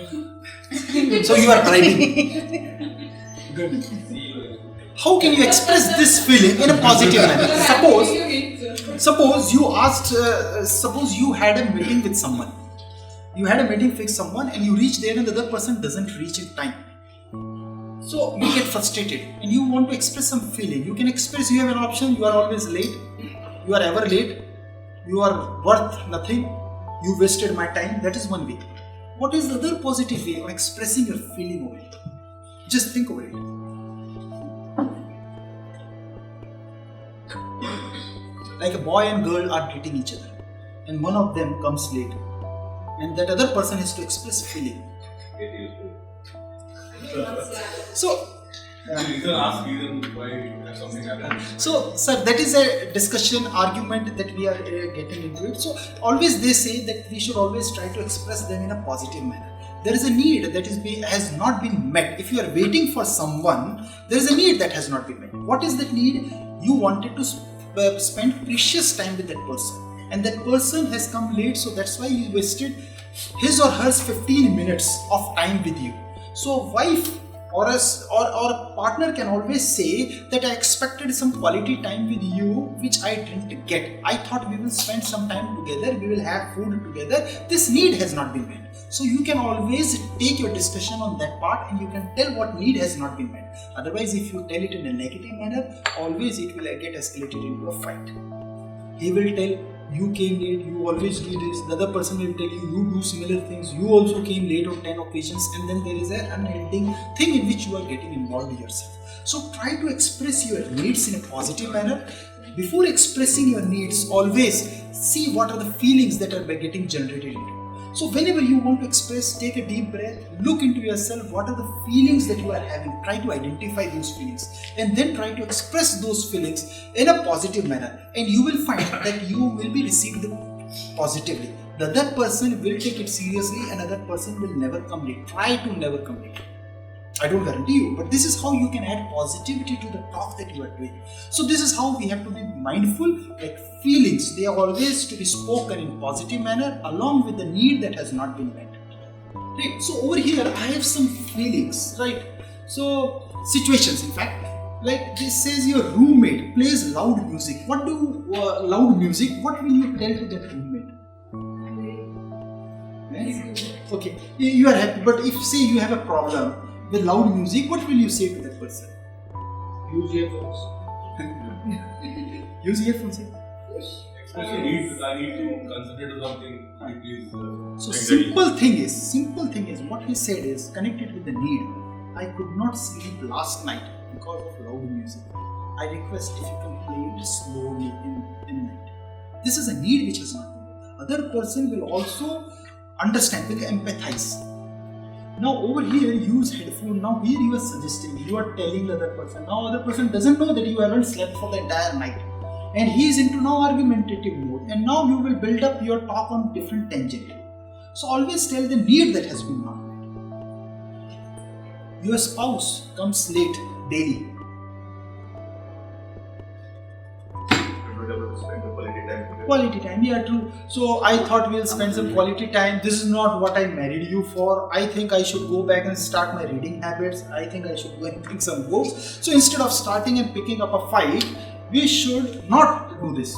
diamond. So you are bribing. Good. How can you express this feeling in a positive manner? Suppose you had a meeting with someone. You had a meeting with someone and you reach there and the other person doesn't reach in time. So you get frustrated and you want to express some feeling. You can express, you have an option, you are always late, you are ever late, you are worth nothing, you wasted my time. That is one way. What is the other positive way of expressing your feeling over it? Just think over it. Like a boy and girl are dating each other and one of them comes late and that other person has to express feeling. Get used to it. So, you can ask reason why something happened. So, sir, that is a discussion, argument that we are getting into it. So, always they say that we should always try to express them in a positive manner. There is a need that has not been met. If you are waiting for someone, there is a need that has not been met. What is that need? You wanted to spend precious time with that person, and that person has come late, so that's why you wasted his or her 15 minutes of time with you. So wife or a partner can always say that I expected some quality time with you which I didn't get. I thought we will spend some time together, we will have food together. This need has not been met. So you can always take your discussion on that part and you can tell what need has not been met. Otherwise, if you tell it in a negative manner, always it will get escalated into a fight. He will tell, you came late, you always do this. The other person will tell you, you do similar things, you also came late on 10 occasions, and then there is an unending thing in which you are getting involved yourself. So try to express your needs in a positive manner. Before expressing your needs, always see what are the feelings that are getting generated into. So whenever you want to express, take a deep breath, look into yourself, what are the feelings that you are having, try to identify those feelings and then try to express those feelings in a positive manner, and you will find that you will be received positively. The other person will take it seriously, another person will never come late. Try to never come late. I don't guarantee you, but this is how you can add positivity to the talk that you are doing. So this is how we have to be mindful, like feelings, they are always to be spoken in positive manner along with the need that has not been met. Right? So over here I have some feelings, right? So situations, in fact, like this says your roommate plays loud music. What will you tell to that roommate? Yes? Okay, you are happy, but if say you have a problem with loud music, what will you say to that person? Use earphones. Use earphones. Yes. I need to concentrate on something. Please. So simple thing is what he said is connected with the need. I could not sleep last night because of loud music. I request if you can play it slowly in night. This is a need which is not met. Other person will also understand, will empathize. Now over here use headphone. Now here you are suggesting, you are telling the other person. Now other person doesn't know that you haven't slept for the entire night, and he is into now argumentative mode, and now you will build up your talk on different tangent. So always tell the need that has been not met. Your spouse comes late daily. Quality time, yeah, true. So I thought we'll spend some quality time. This is not what I married you for. I think I should go back and start my reading habits. I think I should go and pick some books. So instead of starting and picking up a fight, we should not do this.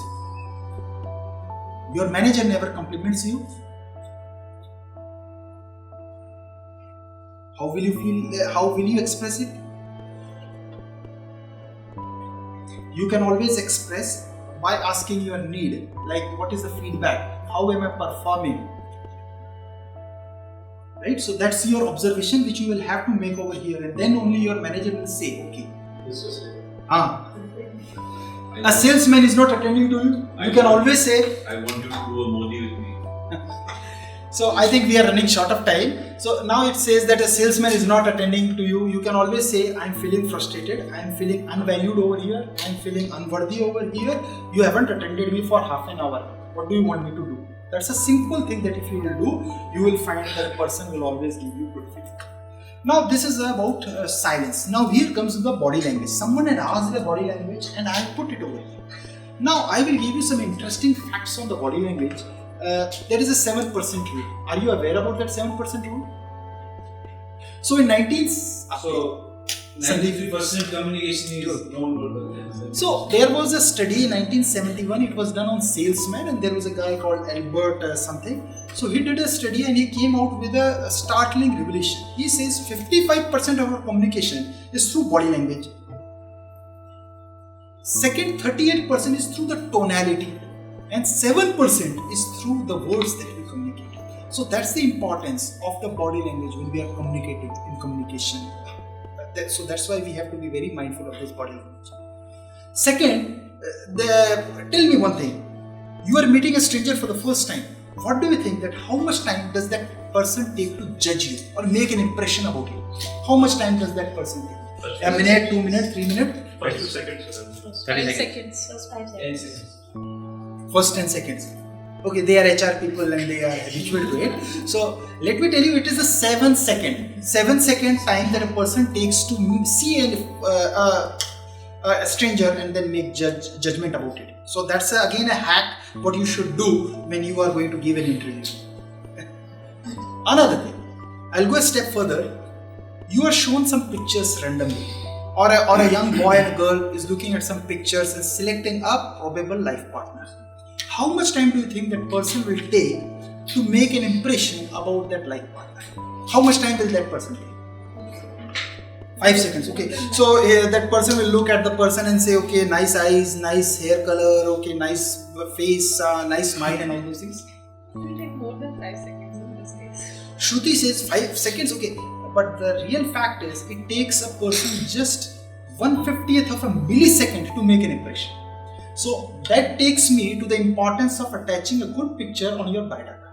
Your manager never compliments you. How will you feel? How will you express it? You can always express by asking your need, like what is the feedback, how am I performing, right? So that's your observation which you will have to make over here, and then only your manager will say, okay. A salesman is not attending to you, you can always say, I want you to do a Modi with me. So I think we are running short of time. So now it says that a salesman is not attending to you. You can always say, I'm feeling frustrated, I'm feeling unvalued over here, I'm feeling unworthy over here. You haven't attended me for half an hour. What do you want me to do? That's a simple thing that if you will do, you will find that person will always give you good feedback. Now this is about silence. Now here comes the body language. Someone had asked the body language and I have put it over here. Now I will give you some interesting facts on the body language. There is a 7% rule. Are you aware about that 7% rule? So in 93% communication is non-verbal. So there was a study in 1971. It was done on salesmen, and there was a guy called Albert something. So he did a study and he came out with a startling revelation. He says 55% of our communication is through body language. Second, 38% is through the tonality. And 7% is through the words that we communicate. So that's the importance of the body language when we are communicating in communication. So that's why we have to be very mindful of this body language. Second, tell me one thing. You are meeting a stranger for the first time. What do you think that how much time does that person take to judge you or make an impression about you? How much time does that person take? A minute, 2 minutes, 3 minutes? 5 seconds. 30 seconds. First 5 10 seconds. seconds. First 10 seconds. Okay, they are HR people and they are habitual to it. So let me tell you, it is a 7 second time that a person takes to see a stranger and then make judgment about it. So that's again a hack what you should do when you are going to give an interview. Another thing, I'll go a step further. You are shown some pictures randomly, or a young boy and girl is looking at some pictures and selecting a probable life partner. How much time do you think that person will take to make an impression about that life partner? How much time will that person take? 5 seconds, okay. So that person will look at the person and say, okay, nice eyes, nice hair color, okay, nice face, nice smile and all those things. It will take more than 5 seconds in this case. Shruti says 5 seconds, okay. But the real fact is, it takes a person just 1/50th of a millisecond to make an impression. So that takes me to the importance of attaching a good picture on your biodata.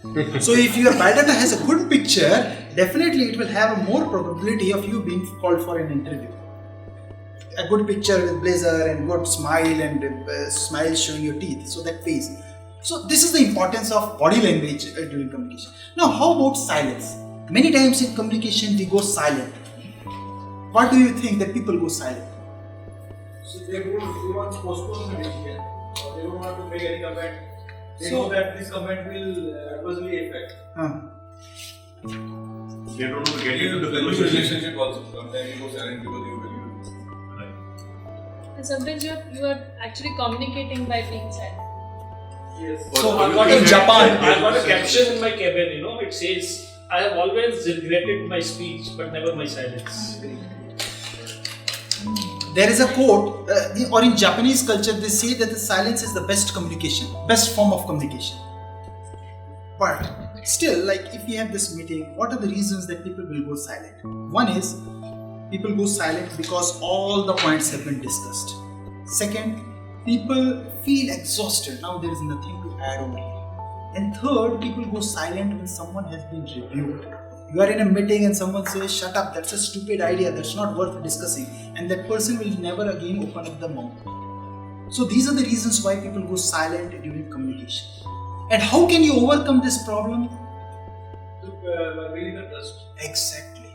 So if your biodata has a good picture, definitely it will have a more probability of you being called for an interview. A good picture with blazer and good smile and smile showing your teeth, so that face. So this is the importance of body language during communication. Now how about silence? Many times in communication we go silent. What do you think that people go silent? So they want to postpone the decision, or they don't want to make any comment. They know that this comment will adversely affect. They don't know get into the relationship also. Sometimes you go silent because you believe. And sometimes you are actually communicating by being silent. Yes. So I got in a Japan, I got a caption in my cabin, it says, I have always regretted my speech but never my silence. there is a quote, or in Japanese culture they say that the silence is the best communication, best form of communication. But still, like if we have this meeting, what are the reasons that people will go silent? One is, people go silent because all the points have been discussed. Second, people feel exhausted. Now there is nothing to add over here. And third, people go silent when someone has been rebuked. You are in a meeting and someone says, shut up, that's a stupid idea, that's not worth discussing. And that person will never again open up the mouth. So these are the reasons why people go silent during communication. And how can you overcome this problem? By building the trust. Exactly.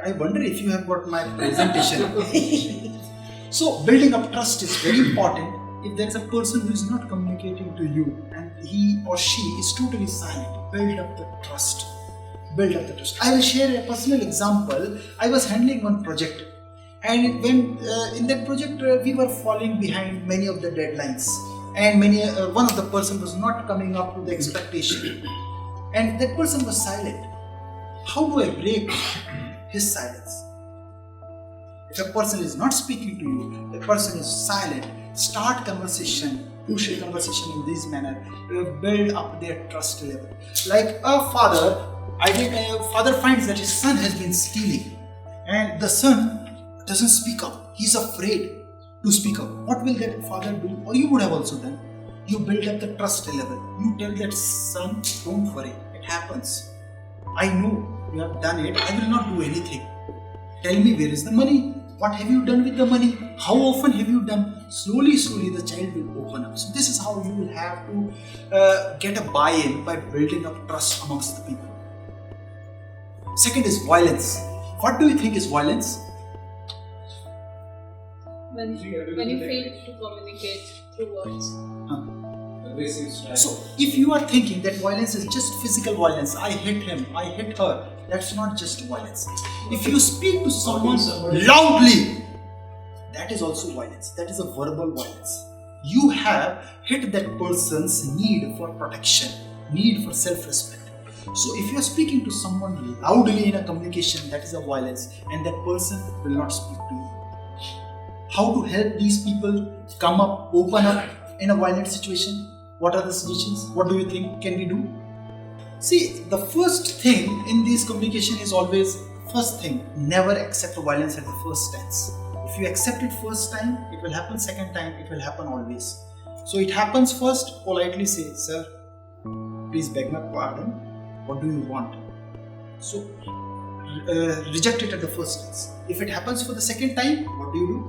I wonder if you have got my presentation. So building up trust is very important. If there is a person who is not communicating to you and he or she is totally silent, build up the trust. Build up the trust. I will share a personal example. I was handling one project, and when in that project we were falling behind many of the deadlines, and one of the person was not coming up to the expectation, and that person was silent. How do I break his silence? If a person is not speaking to you, the person is silent, start conversation, crucial conversation in this manner, build up their trust level. Like a father, father finds that his son has been stealing, and the son doesn't speak up. He's afraid to speak up. What will that father do? Or you would have also done. You build up the trust level. You tell that son, don't worry, it happens. I know you have done it. I will not do anything. Tell me, where is the money? What have you done with the money? How often have you done? Slowly, the child will open up. So this is how you will have to get a buy-in by building up trust amongst the people. Second is violence. What do you think is violence? When you fail to communicate through words. So if you are thinking that violence is just physical violence, I hit him, I hit her, that's not just violence. If you speak to someone loudly, that is also violence. That is a verbal violence. You have hit that person's need for protection, need for self-respect. So if you are speaking to someone loudly in a communication, that is a violence, and that person will not speak to you. How to help these people come up, open up in a violent situation? What are the suggestions? What do you think can we do? See, the first thing in this communication is always, first thing, never accept violence at the first stance. If you accept it first time, it will happen second time, it will happen always. So it happens first, politely say, sir, please beg my pardon, what do you want? So reject it at the first stance. If it happens for the second time, what do you do?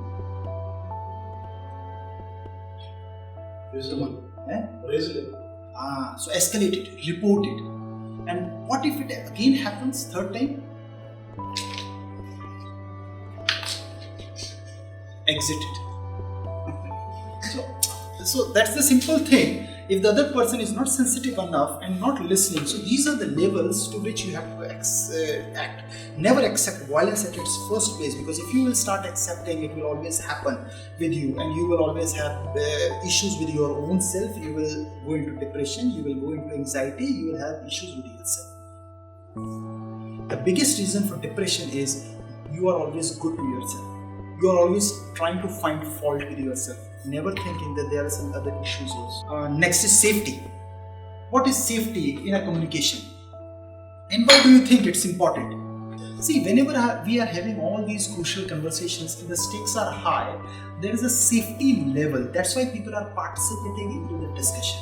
Raise the one. Raise it. So escalate it, report it. And what if it again happens third time? Exit it. So that's the simple thing. If the other person is not sensitive enough and not listening, so these are the levels to which you have to act. Never accept violence at its first place, because if you will start accepting, it will always happen with you, and you will always have issues with your own self. You will go into depression, you will go into anxiety, you will have issues with yourself. The biggest reason for depression is you are always good to yourself. You are always trying to find fault with yourself, never thinking that there are some other issues also. Next is safety. What is safety in a communication? And why do you think it's important? See, whenever we are having all these crucial conversations and the stakes are high, there is a safety level. That's why people are participating into the discussion.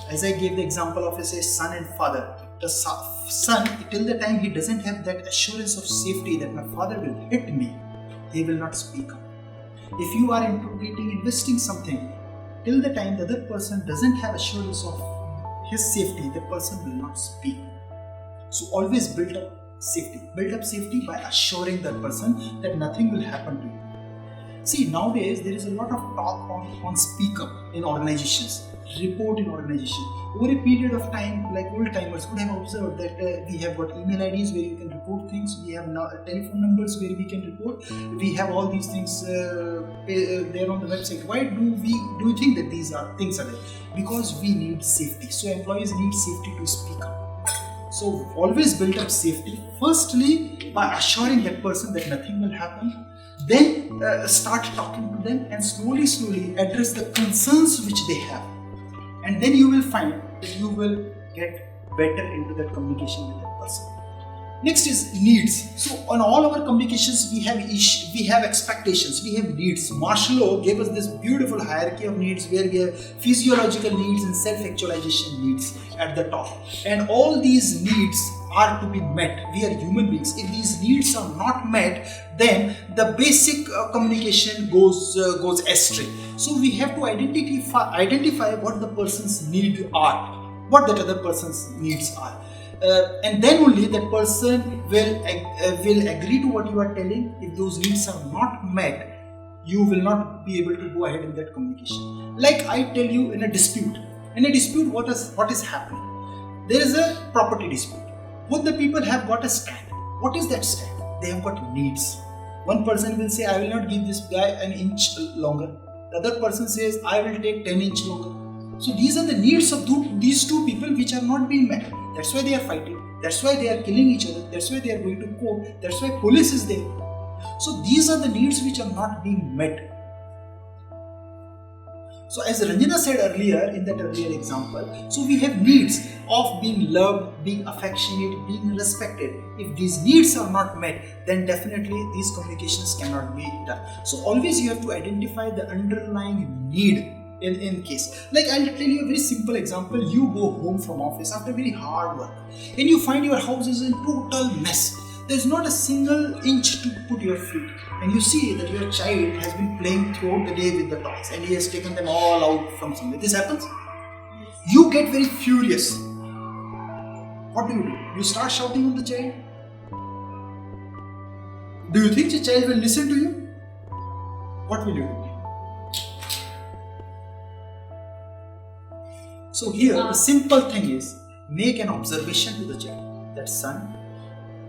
As I gave the example of, say, son and father. The son, till the time he doesn't have that assurance of safety that my father will hit me, he will not speak up. If you are investing something, till the time the other person doesn't have assurance of his safety, the person will not speak. So always build up safety. Build up safety by assuring that person that nothing will happen to you. See, nowadays there is a lot of talk on speak up in organizations, report in organization. Over a period of time, like old timers would have observed that we have got email IDs where you can report things, we have now telephone numbers where we can report, we have all these things there on the website. Why do you think that these things are there? Because we need safety. So employees need safety to speak up. So always build up safety. Firstly, by assuring that person that nothing will happen. Then start talking to them and slowly address the concerns which they have. And then you will find that you will get better into that communication with that person. Next is needs. So on all our communications we have expectations, we have needs. Marshall gave us this beautiful hierarchy of needs where we have physiological needs and self-actualization needs at the top. And all these needs are to be met. We are human beings. If these needs are not met, then the basic communication goes astray. So we have to identify what the person's needs are, what that other person's needs are. And then only that person will agree to what you are telling. If those needs are not met, you will not be able to go ahead in that communication. Like I tell you, in a dispute, what is happening? There is a property dispute. Both the people have got a stand. What is that stand? They have got needs. One person will say, I will not give this guy an inch longer. The other person says, I will take 10 inches longer. So these are the needs of these two people which are not being met. That's why they are fighting. That's why they are killing each other. That's why they are going to court. That's why police is there. So these are the needs which are not being met. So as Ranjana said earlier in that earlier example, so we have needs of being loved, being affectionate, being respected. If these needs are not met, then definitely these communications cannot be done. So always you have to identify the underlying need in case. Like I'll tell you a very simple example. You go home from office after very hard work and you find your house is in total mess. There's not a single inch to put your feet, and you see that your child has been playing throughout the day with the toys and he has taken them all out from somewhere. This happens. You get very furious. What do? You start shouting on the child. Do you think the child will listen to you? What will you do? So here the simple thing is, make an observation to the child that son,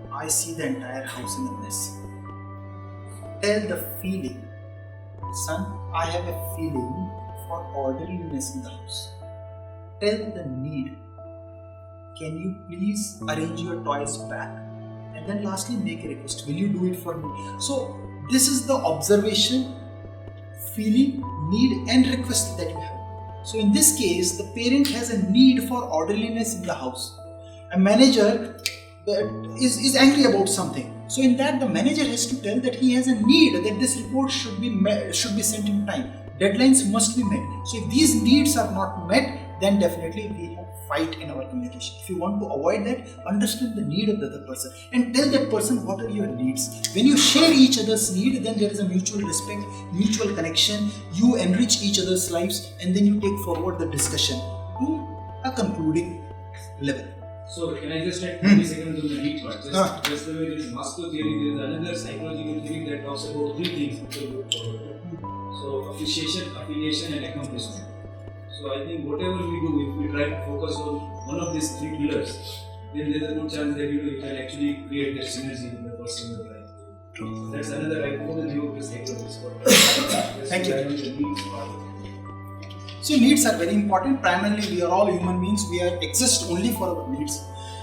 I see the entire house in a mess. Tell the feeling, son, I have a feeling for orderliness in the house. Tell the need, can you please arrange your toys back? And then lastly, make a request, will you do it for me? So this is the observation, feeling, need and request that you have. So in this case, the parent has a need for orderliness in the house. A manager is angry about something. So in that, the manager has to tell that he has a need that this report should be sent in time. Deadlines must be met. So if these needs are not met, then definitely we have fight in our communication. If you want to avoid that, understand the need of the other person and tell that person what are your needs. When you share each other's need, then there is a mutual respect, mutual connection. You enrich each other's lives and then you take forward the discussion to a concluding level. So can I just take 20 seconds on the need part? Just the way this Moscow theory, there is another psychological theory that talks about three things. So appreciation, affiliation and accomplishment. So I think whatever we do, if we try to focus on one of these three pillars, then there is a good chance that you can actually create that synergy in the person in your life. So that's another, I couldn't give this example. Thank you. So needs are very important. Primarily, we are all human beings. We exist only for our needs,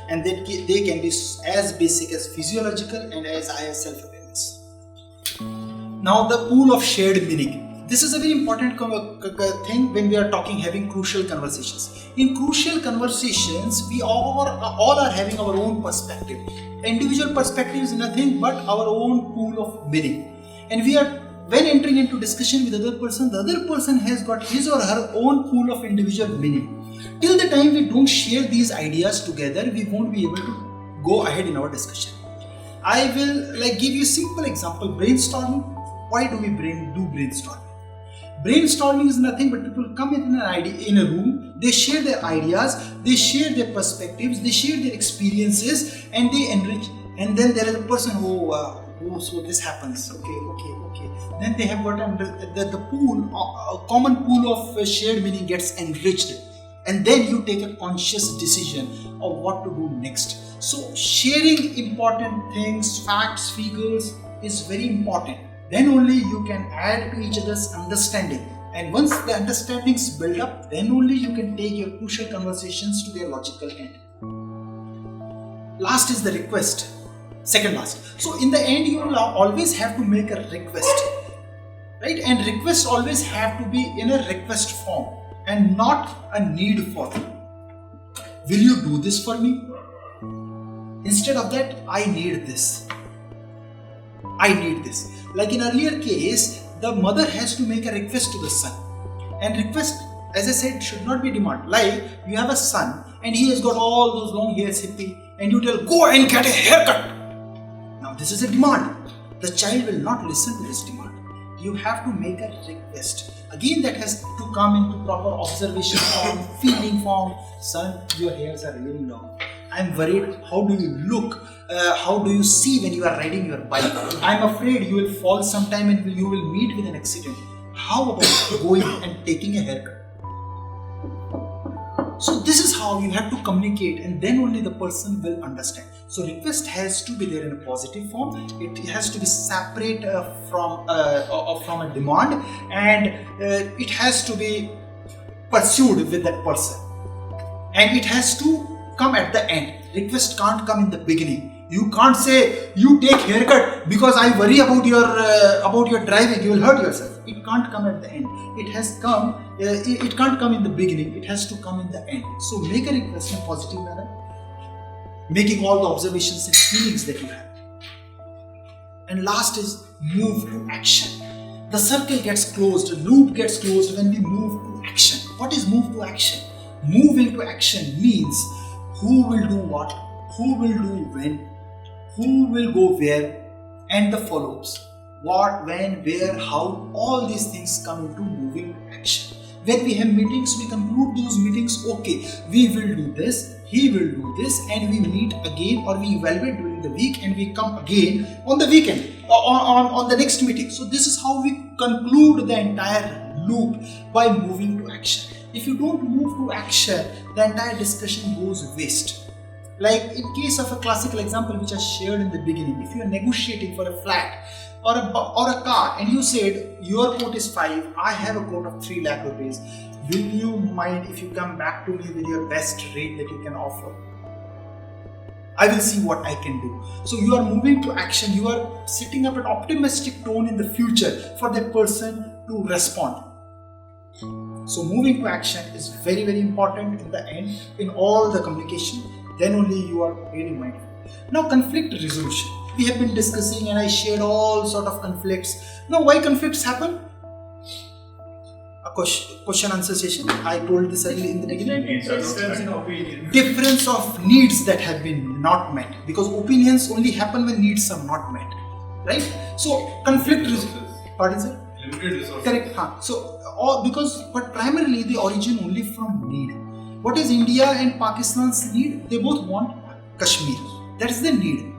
and they can be as basic as physiological and as high as self-awareness. Now, the pool of shared meaning. This is a very important thing when we are having crucial conversations. In crucial conversations, we all are having our own perspective. Individual perspective is nothing but our own pool of meaning, and when entering into discussion with the other person has got his or her own pool of individual meaning. Till the time we don't share these ideas together, we won't be able to go ahead in our discussion. I will give you a simple example. Brainstorming. Why do we do brainstorming? Brainstorming is nothing but people come in in a room, they share their ideas, they share their perspectives, they share their experiences, and they enrich. And then there is a person who, so this happens. Okay. Then they have got the pool, a common pool of shared meaning gets enriched, and then you take a conscious decision of what to do next. So sharing important things, facts, figures is very important. Then only you can add to each other's understanding, and once the understandings build up, then only you can take your crucial conversations to their logical end. Last is the request, second last. So in the end, you will always have to make a request, right? And requests always have to be in a request form and not a need for. Will you do this for me? Instead of that, I need this. I need this. Like in earlier case, the mother has to make a request to the son. And request, as I said, should not be demand. Like you have a son and he has got all those long hairs, hippie, and you tell, go and get a haircut. Now this is a demand. The child will not listen to this demand. You have to make a request. Again, that has to come into proper observation form, feeling form. Son, your hairs are really long. I'm worried. How do you look? How do you see when you are riding your bike? I'm afraid you will fall sometime and you will meet with an accident. How about going and taking a haircut? So this is how you have to communicate, and then only the person will understand. So request has to be there in a positive form. It has to be separate from a demand, and it has to be pursued with that person, and it has to come at the end. Request can't come in the beginning. You can't say you take haircut because I worry about your driving. You will hurt yourself. It can't come at the end. It has come. It can't come in the beginning. It has to come in the end. So make a request in a positive manner, making all the observations and feelings that you have. And last is move to action. The circle gets closed. The loop gets closed when we move to action. What is move to action? Moving to action means who will do what, who will do when, who will go where, and the follow-ups. What, when, where, how, all these things come into moving to action. When we have meetings, we conclude those meetings, okay, we will do this, he will do this, and we meet again, or we evaluate during the week and we come again on the weekend, on the next meeting. So this is how we conclude the entire loop, by moving to action. If you don't move to action, the entire discussion goes waste. Like in case of a classical example which I shared in the beginning, if you are negotiating for a flat or a car, and you said your quote is 5, I have a quote of 3 lakh rupees. Will you mind if you come back to me with your best rate that you can offer? I will see what I can do. So you are moving to action. You are setting up an optimistic tone in the future for that person to respond. So moving to action is very, very important in the end, in all the communication. Then only you are really mindful. Now, conflict resolution. We have been discussing, and I shared all sort of conflicts. Now, why conflicts happen? A question answer session. I told this earlier in the beginning. Difference of needs that have been not met, because opinions only happen when needs are not met, right? So conflict resolution. Pardon, sir? Limited resources. Correct. So but primarily they origin only from need. What is India and Pakistan's need? They both want Kashmir. That is the need.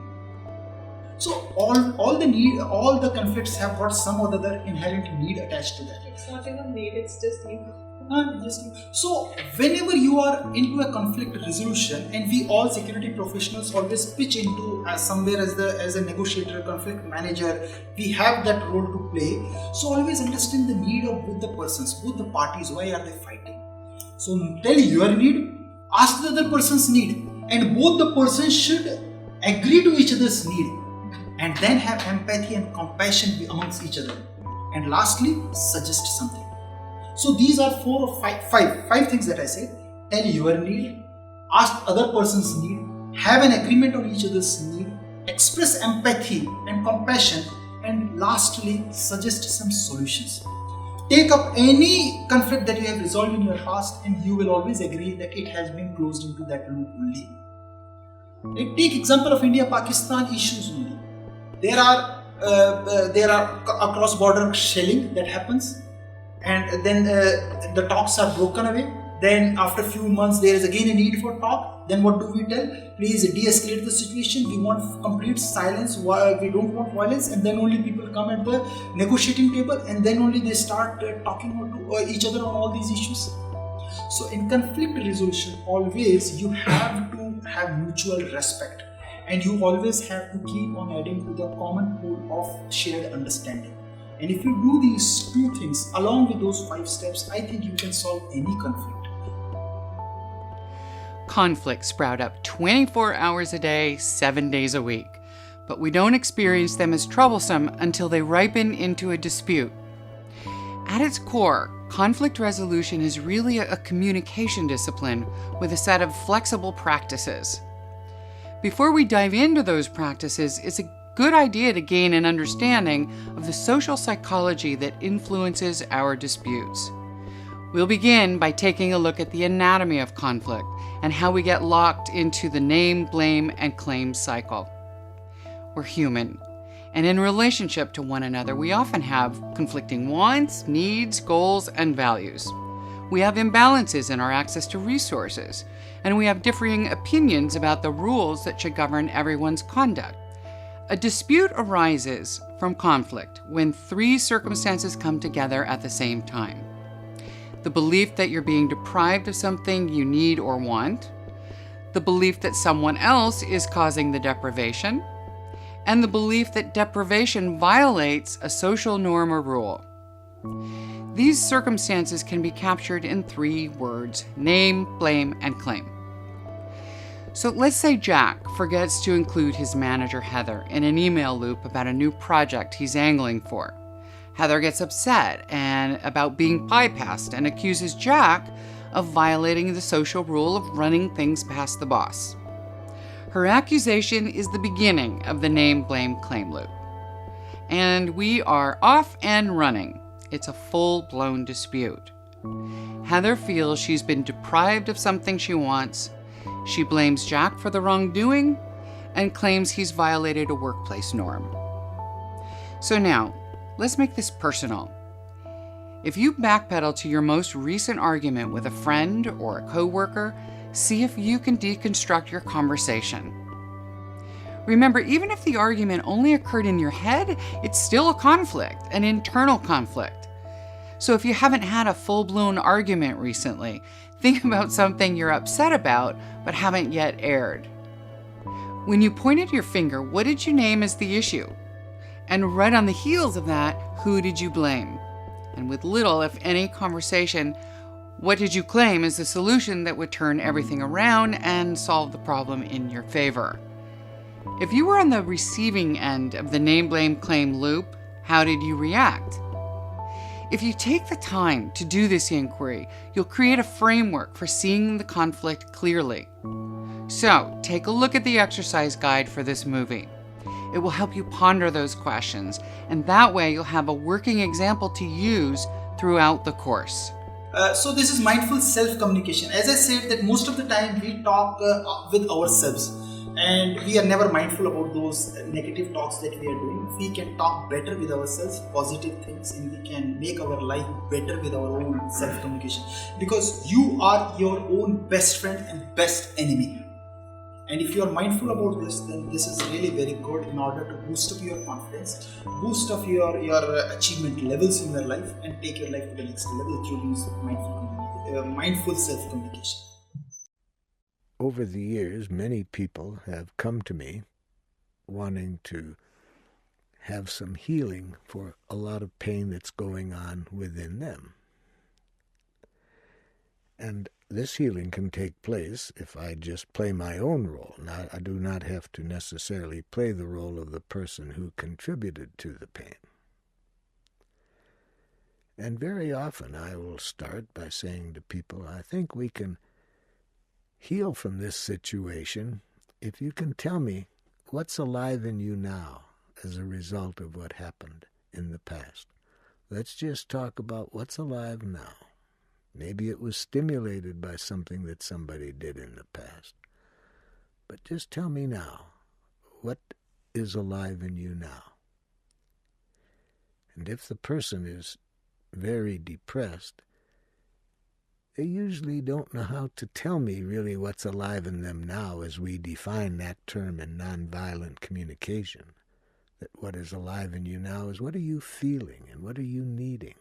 So all the conflicts have got some or the other inherent need attached to that. It's not even need, it's just need. So whenever you are into a conflict resolution, and we all security professionals always pitch into somewhere as a negotiator, conflict manager, we have that role to play. So always understand the need of both the persons, both the parties. Why are they fighting? So tell your need, ask the other person's need, and both the persons should agree to each other's need, and then have empathy and compassion amongst each other. And lastly, suggest something. So these are five things that I said. Tell your need, ask other person's need, have an agreement on each other's need, express empathy and compassion, and lastly, suggest some solutions. Take up any conflict that you have resolved in your past and you will always agree that it has been closed into that loop only. Take example of India-Pakistan issues only. There are cross-border shelling that happens, and then the talks are broken away. Then after a few months there is again a need for talk. Then what do we tell? Please de-escalate the situation. We want complete silence. We don't want violence. And then only people come at the negotiating table, and then only they start talking to each other on all these issues. So in conflict resolution, always you have to have mutual respect, and you always have to keep on adding to the common pool of shared understanding. And if you do these two things along with those 5 steps, I think you can solve any conflict. Conflicts sprout up 24 hours a day, 7 days a week, but we don't experience them as troublesome until they ripen into a dispute. At its core, conflict resolution is really a communication discipline with a set of flexible practices. Before we dive into those practices, it's a good idea to gain an understanding of the social psychology that influences our disputes. We'll begin by taking a look at the anatomy of conflict and how we get locked into the name, blame, and claim cycle. We're human, and in relationship to one another, we often have conflicting wants, needs, goals, and values. We have imbalances in our access to resources, and we have differing opinions about the rules that should govern everyone's conduct. A dispute arises from conflict when 3 circumstances come together at the same time. The belief that you're being deprived of something you need or want, the belief that someone else is causing the deprivation, and the belief that deprivation violates a social norm or rule. These circumstances can be captured in 3 words: name, blame, and claim. So let's say Jack forgets to include his manager Heather in an email loop about a new project he's angling for. Heather gets upset and about being bypassed and accuses Jack of violating the social rule of running things past the boss. Her accusation is the beginning of the name, blame, claim loop. And we are off and running. It's a full-blown dispute. Heather feels she's been deprived of something she wants. She blames Jack for the wrongdoing and claims he's violated a workplace norm. So now, let's make this personal. If you backpedal to your most recent argument with a friend or a coworker, see if you can deconstruct your conversation. Remember, even if the argument only occurred in your head, it's still a conflict, an internal conflict. So if you haven't had a full-blown argument recently, think about something you're upset about but haven't yet aired. When you pointed your finger, what did you name as the issue? And right on the heels of that, who did you blame? And with little, if any, conversation, what did you claim as the solution that would turn everything around and solve the problem in your favor? If you were on the receiving end of the name, blame, claim loop, how did you react? If you take the time to do this inquiry, you'll create a framework for seeing the conflict clearly. So, take a look at the exercise guide for this movie. It will help you ponder those questions, and that way you'll have a working example to use throughout the course. So this is mindful self-communication. As I said, that most of the time we talk with ourselves, and we are never mindful about those negative talks that we are doing. We can talk better with ourselves, positive things, and we can make our life better with our own self-communication, because you are your own best friend and best enemy. And if you are mindful about this, then this is really very good in order to boost up your confidence, boost up your achievement levels in your life, and take your life to the next level through this mindful self-communication. Over the years, many people have come to me wanting to have some healing for a lot of pain that's going on within them. And this healing can take place if I just play my own role. Now, I do not have to necessarily play the role of the person who contributed to the pain. And very often I will start by saying to people, I think we can heal from this situation if you can tell me what's alive in you now as a result of what happened in the past. Let's just talk about what's alive now. Maybe it was stimulated by something that somebody did in the past. But just tell me now, what is alive in you now? And if the person is very depressed, they usually don't know how to tell me really what's alive in them now as we define that term in nonviolent communication. That what is alive in you now is what are you feeling and what are you needing?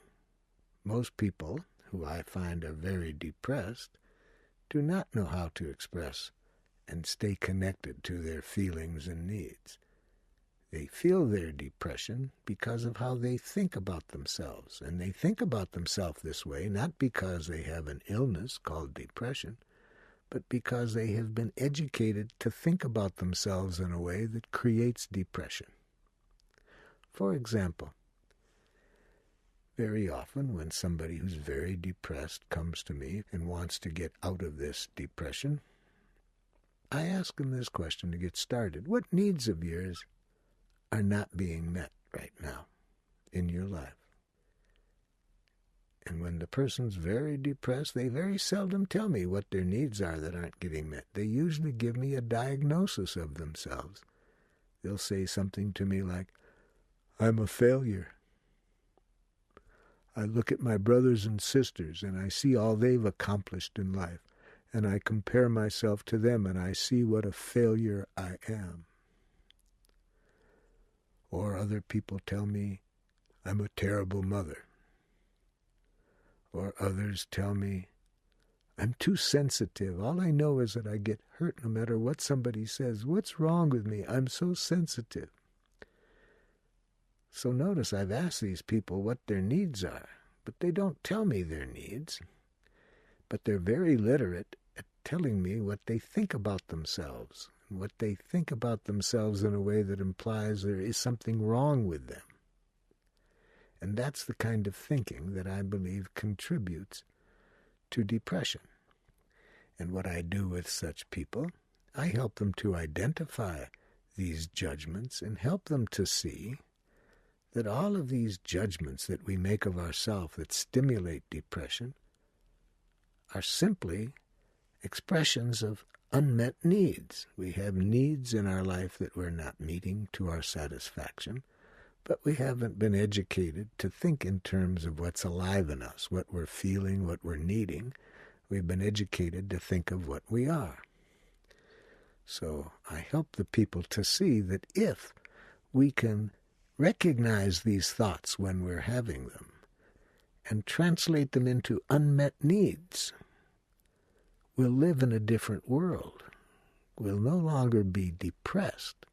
Most people, who I find are very depressed, do not know how to express and stay connected to their feelings and needs. They feel their depression because of how they think about themselves, and they think about themselves this way not because they have an illness called depression, but because they have been educated to think about themselves in a way that creates depression. For example, very often when somebody who's very depressed comes to me and wants to get out of this depression, I ask them this question to get started. What needs of yours are not being met right now in your life? And when the person's very depressed, they very seldom tell me what their needs are that aren't getting met. They usually give me a diagnosis of themselves. They'll say something to me like, I'm a failure. I look at my brothers and sisters and I see all they've accomplished in life, and I compare myself to them and I see what a failure I am. Or other people tell me, I'm a terrible mother. Or others tell me, I'm too sensitive. All I know is that I get hurt no matter what somebody says. What's wrong with me? I'm so sensitive. So notice I've asked these people what their needs are, but they don't tell me their needs. But they're very literate at telling me what they think about themselves, and what they think about themselves in a way that implies there is something wrong with them. And that's the kind of thinking that I believe contributes to depression. And what I do with such people, I help them to identify these judgments and help them to see that all of these judgments that we make of ourselves that stimulate depression are simply expressions of unmet needs. We have needs in our life that we're not meeting to our satisfaction, but we haven't been educated to think in terms of what's alive in us, what we're feeling, what we're needing. We've been educated to think of what we are. So I help the people to see that if we can recognize these thoughts when we're having them and translate them into unmet needs, we'll live in a different world. We'll no longer be depressed.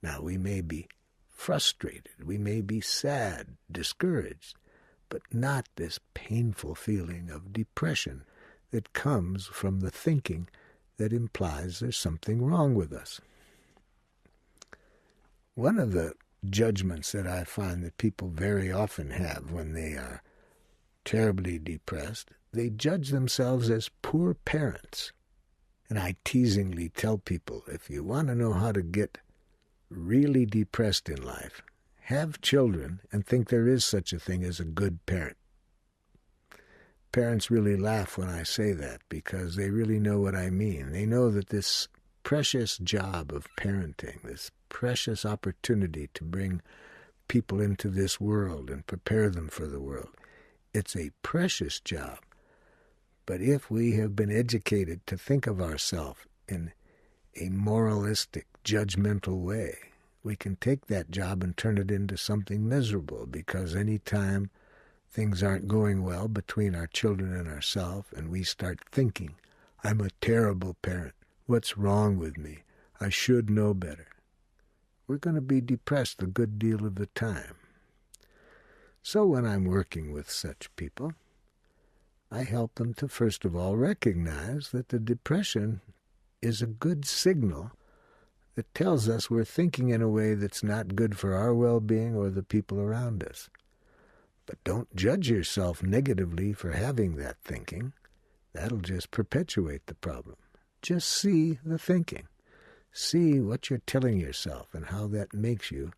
Now, we may be frustrated, we may be sad, discouraged, but not this painful feeling of depression that comes from the thinking that implies there's something wrong with us. One of the judgments that I find that people very often have when they are terribly depressed, they judge themselves as poor parents. And I teasingly tell people, if you want to know how to get really depressed in life, have children and think there is such a thing as a good parent. Parents really laugh when I say that because they really know what I mean. They know that this precious job of parenting, this precious opportunity to bring people into this world and prepare them for the world, it's a precious job. But if we have been educated to think of ourselves in a moralistic, judgmental way, we can take that job and turn it into something miserable, because any time things aren't going well between our children and ourselves and we start thinking, I'm a terrible parent, what's wrong with me, I should know better, we're going to be depressed a good deal of the time. So when I'm working with such people, I help them to first of all recognize that the depression is a good signal that tells us we're thinking in a way that's not good for our well-being or the people around us. But don't judge yourself negatively for having that thinking. That'll just perpetuate the problem. Just see the thinking. See what you're telling yourself and how that makes you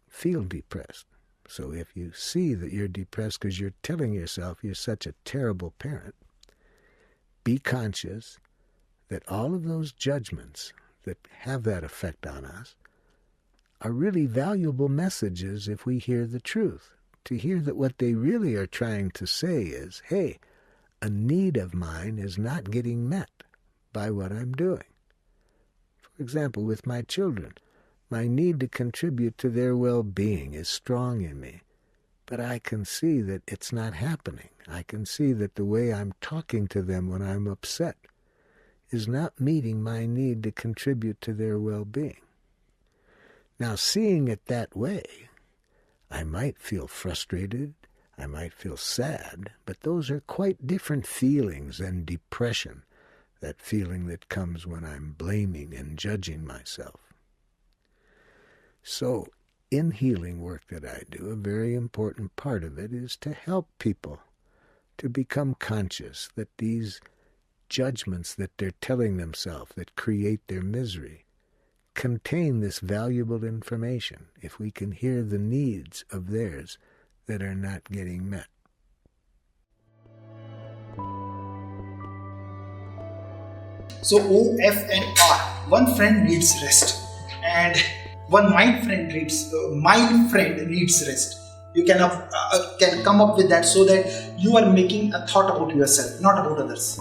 feel depressed. So if you see that you're depressed because you're telling yourself you're such a terrible parent, be conscious that all of those judgments that have that effect on us are really valuable messages if we hear the truth. To hear that what they really are trying to say is, hey, a need of mine is not getting met by what I'm doing. For example, with my children, my need to contribute to their well-being is strong in me, but I can see that it's not happening. I can see that the way I'm talking to them when I'm upset is not meeting my need to contribute to their well-being. Now, seeing it that way, I might feel frustrated, I might feel sad, but those are quite different feelings than depression, that feeling that comes when I'm blaming and judging myself. So, in healing work that I do, a very important part of it is to help people to become conscious that these judgments that they're telling themselves that create their misery contain this valuable information if we can hear the needs of theirs that are not getting met. So O, F and R. One friend needs rest, and one mind friend needs rest. You can come up with that so that you are making a thought about yourself, not about others.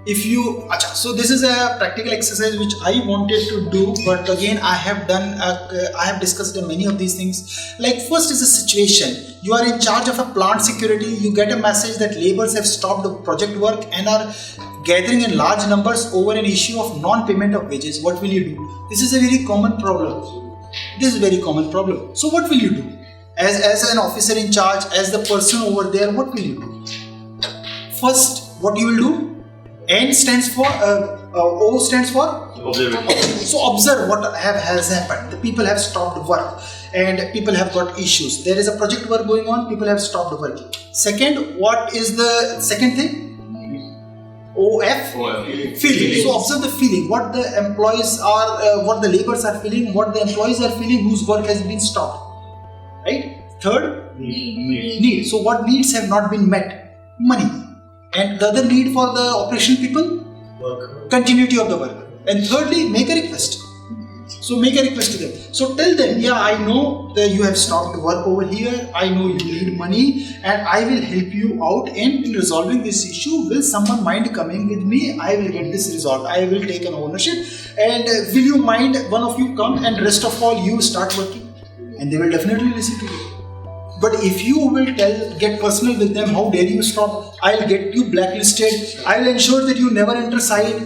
So this is a practical exercise which I wanted to do, but again I have discussed many of these things. Like, first is a situation. You are in charge of a plant security. You get a message that laborers have stopped the project work and are gathering in large numbers over an issue of non-payment of wages. What will you do? This is a very common problem. So what will you do? As an officer in charge, as the person over there, what will you do? First, what you will do? N stands for, O stands for? Observe. So observe what has happened. The people have stopped work and people have got issues. There is a project work going on, people have stopped working. Second, what is the second thing? OF? Feeling. So observe the feeling. What the employees are, what the laborers are feeling, what the employees are feeling whose work has been stopped. Right? Third? Need. So what needs have not been met? Money. And the other need for the operational people? Work. Continuity of the work. And thirdly, make a request. So make a request to them. So tell them, yeah, I know that you have stopped work over here. I know you need money and I will help you out in resolving this issue. Will someone mind coming with me? I will get this resolved. I will take an ownership. And will you mind one of you come and rest of all you start working? And they will definitely listen to you. But if you will get personal with them, how dare you stop? I'll get you blacklisted. I'll ensure that you never enter site.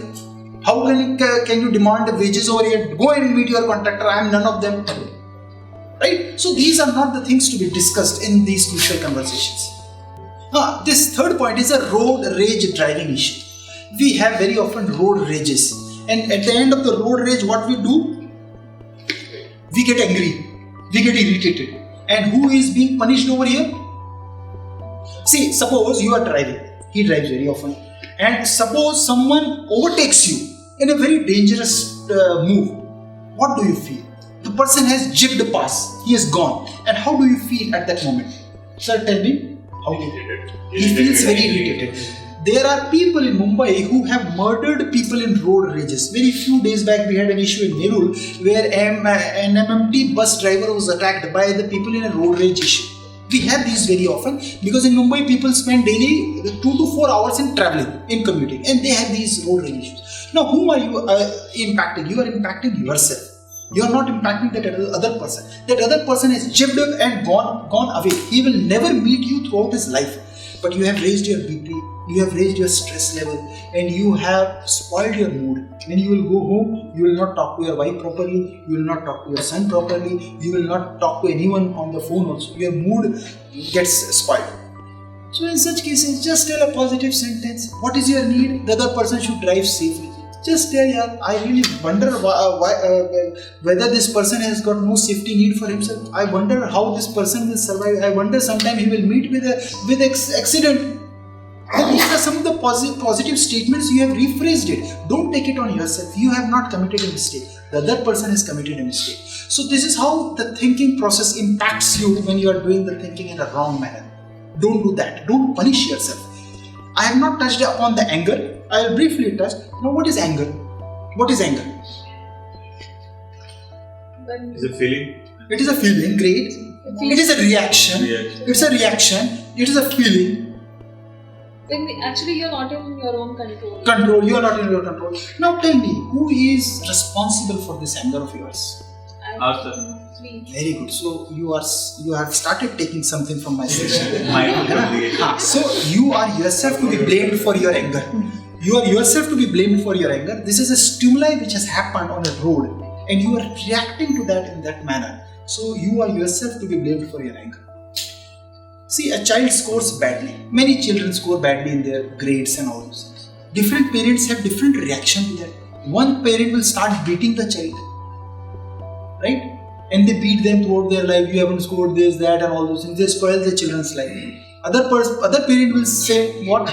How can you demand the wages over here? Go and meet your contractor. I am none of them. Right? So these are not the things to be discussed in these crucial conversations. This third point is a road rage driving issue. We have very often road rages. And at the end of the road rage, what we do? We get angry. We get irritated. And who is being punished over here? See, suppose you are driving. He drives very often. And suppose someone overtakes you in a very dangerous move. What do you feel? The person has jibbed past. He is gone. And how do you feel at that moment? Sir, tell me. How do you feel? He feels very irritated. There are people in Mumbai who have murdered people in road rages. Very few days back we had an issue in Nerul where an MMT bus driver was attacked by the people in a road rage issue. We have these very often because in Mumbai people spend daily 2 to 4 hours in traveling, in commuting, and they have these road rage issues. Now whom are you impacting? You are impacting yourself. You are not impacting that other person. That other person has jibbed and gone away. He will never meet you throughout his life. But you have raised your BP, you have raised your stress level, and you have spoiled your mood. When you will go home, you will not talk to your wife properly, you will not talk to your son properly, you will not talk to anyone on the phone also. Your mood gets spoiled. So in such cases, just tell a positive sentence. What is your need? The other person should drive safely. Just tell, yeah, I really wonder whether this person has got no safety need for himself. I wonder how this person will survive. I wonder sometime he will meet with accident. then these are some of the positive statements. You have rephrased it. Don't take it on yourself. You have not committed a mistake. The other person has committed a mistake. So this is how the thinking process impacts you when you are doing the thinking in a wrong manner. Don't do that. Don't punish yourself. I have not touched upon the anger. I will briefly touch. Now, what is anger? What is anger? It's a feeling. It is a feeling, great. It is a reaction. It's a reaction. It is a feeling. Then actually you're not in your own control. You are not in your control. Now tell me, who is responsible for this anger of yours? Ourselves. Very good. So you have started taking something from my session. So you are yourself to be blamed for your anger. You are yourself to be blamed for your anger. This is a stimuli which has happened on a road, and you are reacting to that in that manner. So you are yourself to be blamed for your anger. See, a child scores badly. Many children score badly in their grades and all those things. Different parents have different reaction to that. One parent will start beating the child, right? And they beat them throughout their life. You haven't scored this, that, and all those things. They spoil the children's life. Other parent will say, what?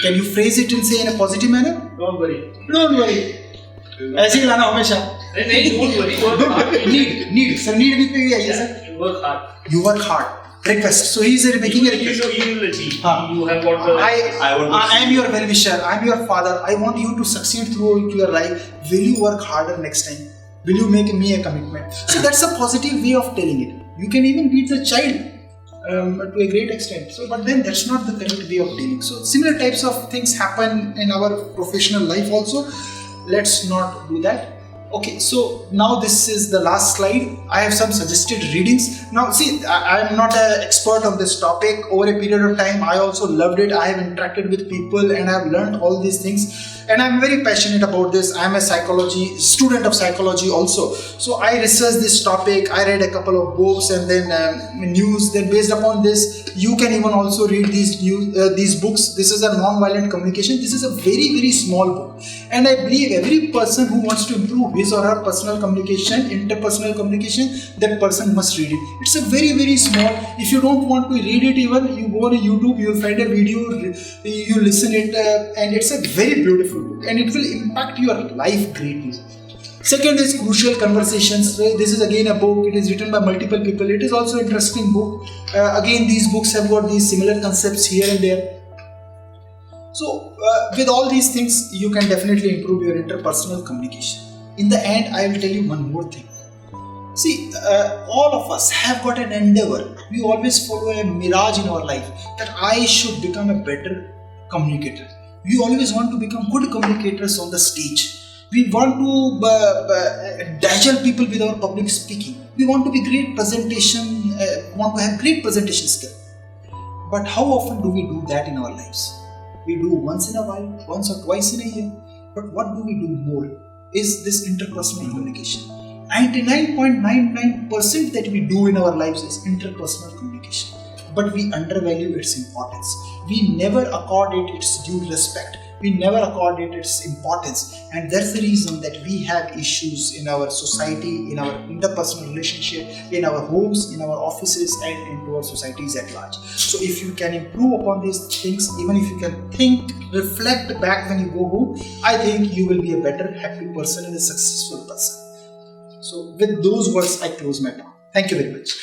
Can you phrase it and say in a positive manner? Don't worry. Don't worry. ऐसे ही लाना हमेशा. नहीं, don't worry. Work hard. Need. Sir, need भी पे भी आइए sir. Work hard. You work hard. Request. So he is making a request. You will achieve. You have got the. I am your well-wisher. I am your father. I want you to succeed throughout your life. Will you work harder next time? Will you make me a commitment? So that's a positive way of telling it. You can even beat the child to a great extent. So, but then that's not the correct way of dealing. So similar types of things happen in our professional life also. Let's not do that. Okay, so now this is the last slide. I have some suggested readings. Now see, I am not an expert on this topic. Over a period of time, I also loved it. I have interacted with people and I have learned all these things. And I'm very passionate about this. I'm a student of psychology also. So I researched this topic. I read a couple of books and then news. Then based upon this, you can even also read these books. This is a non-violent communication. This is a very, very small book. And I believe every person who wants to improve his or her personal communication, interpersonal communication, that person must read it. It's a very, very small. If you don't want to read it even, you go on YouTube, you'll find a video, you listen it, and it's a very beautiful book and it will impact your life greatly. Second is Crucial Conversations. This is again a book. It is written by multiple people. It is also an interesting book. Again, these books have got these similar concepts here and there. So with all these things, you can definitely improve your interpersonal communication. In the end, I will tell you one more thing. See, all of us have got an endeavor. We always follow a mirage in our life that I should become a better communicator. We always want to become good communicators on the stage. We want to dazzle people with our public speaking. We want to be great presentation, want to have great presentation skill. But how often do we do that in our lives? We do once in a while, once or twice in a year. But what do we do more is this interpersonal communication. 99.99% that we do in our lives is interpersonal communication. But we undervalue its importance. We never accord it its due respect. We never accord it its importance. And that's the reason that we have issues in our society, in our interpersonal relationship, in our homes, in our offices, and into our societies at large. So if you can improve upon these things, even if you can think, reflect back when you go home, I think you will be a better, happy person and a successful person. So with those words, I close my talk. Thank you very much.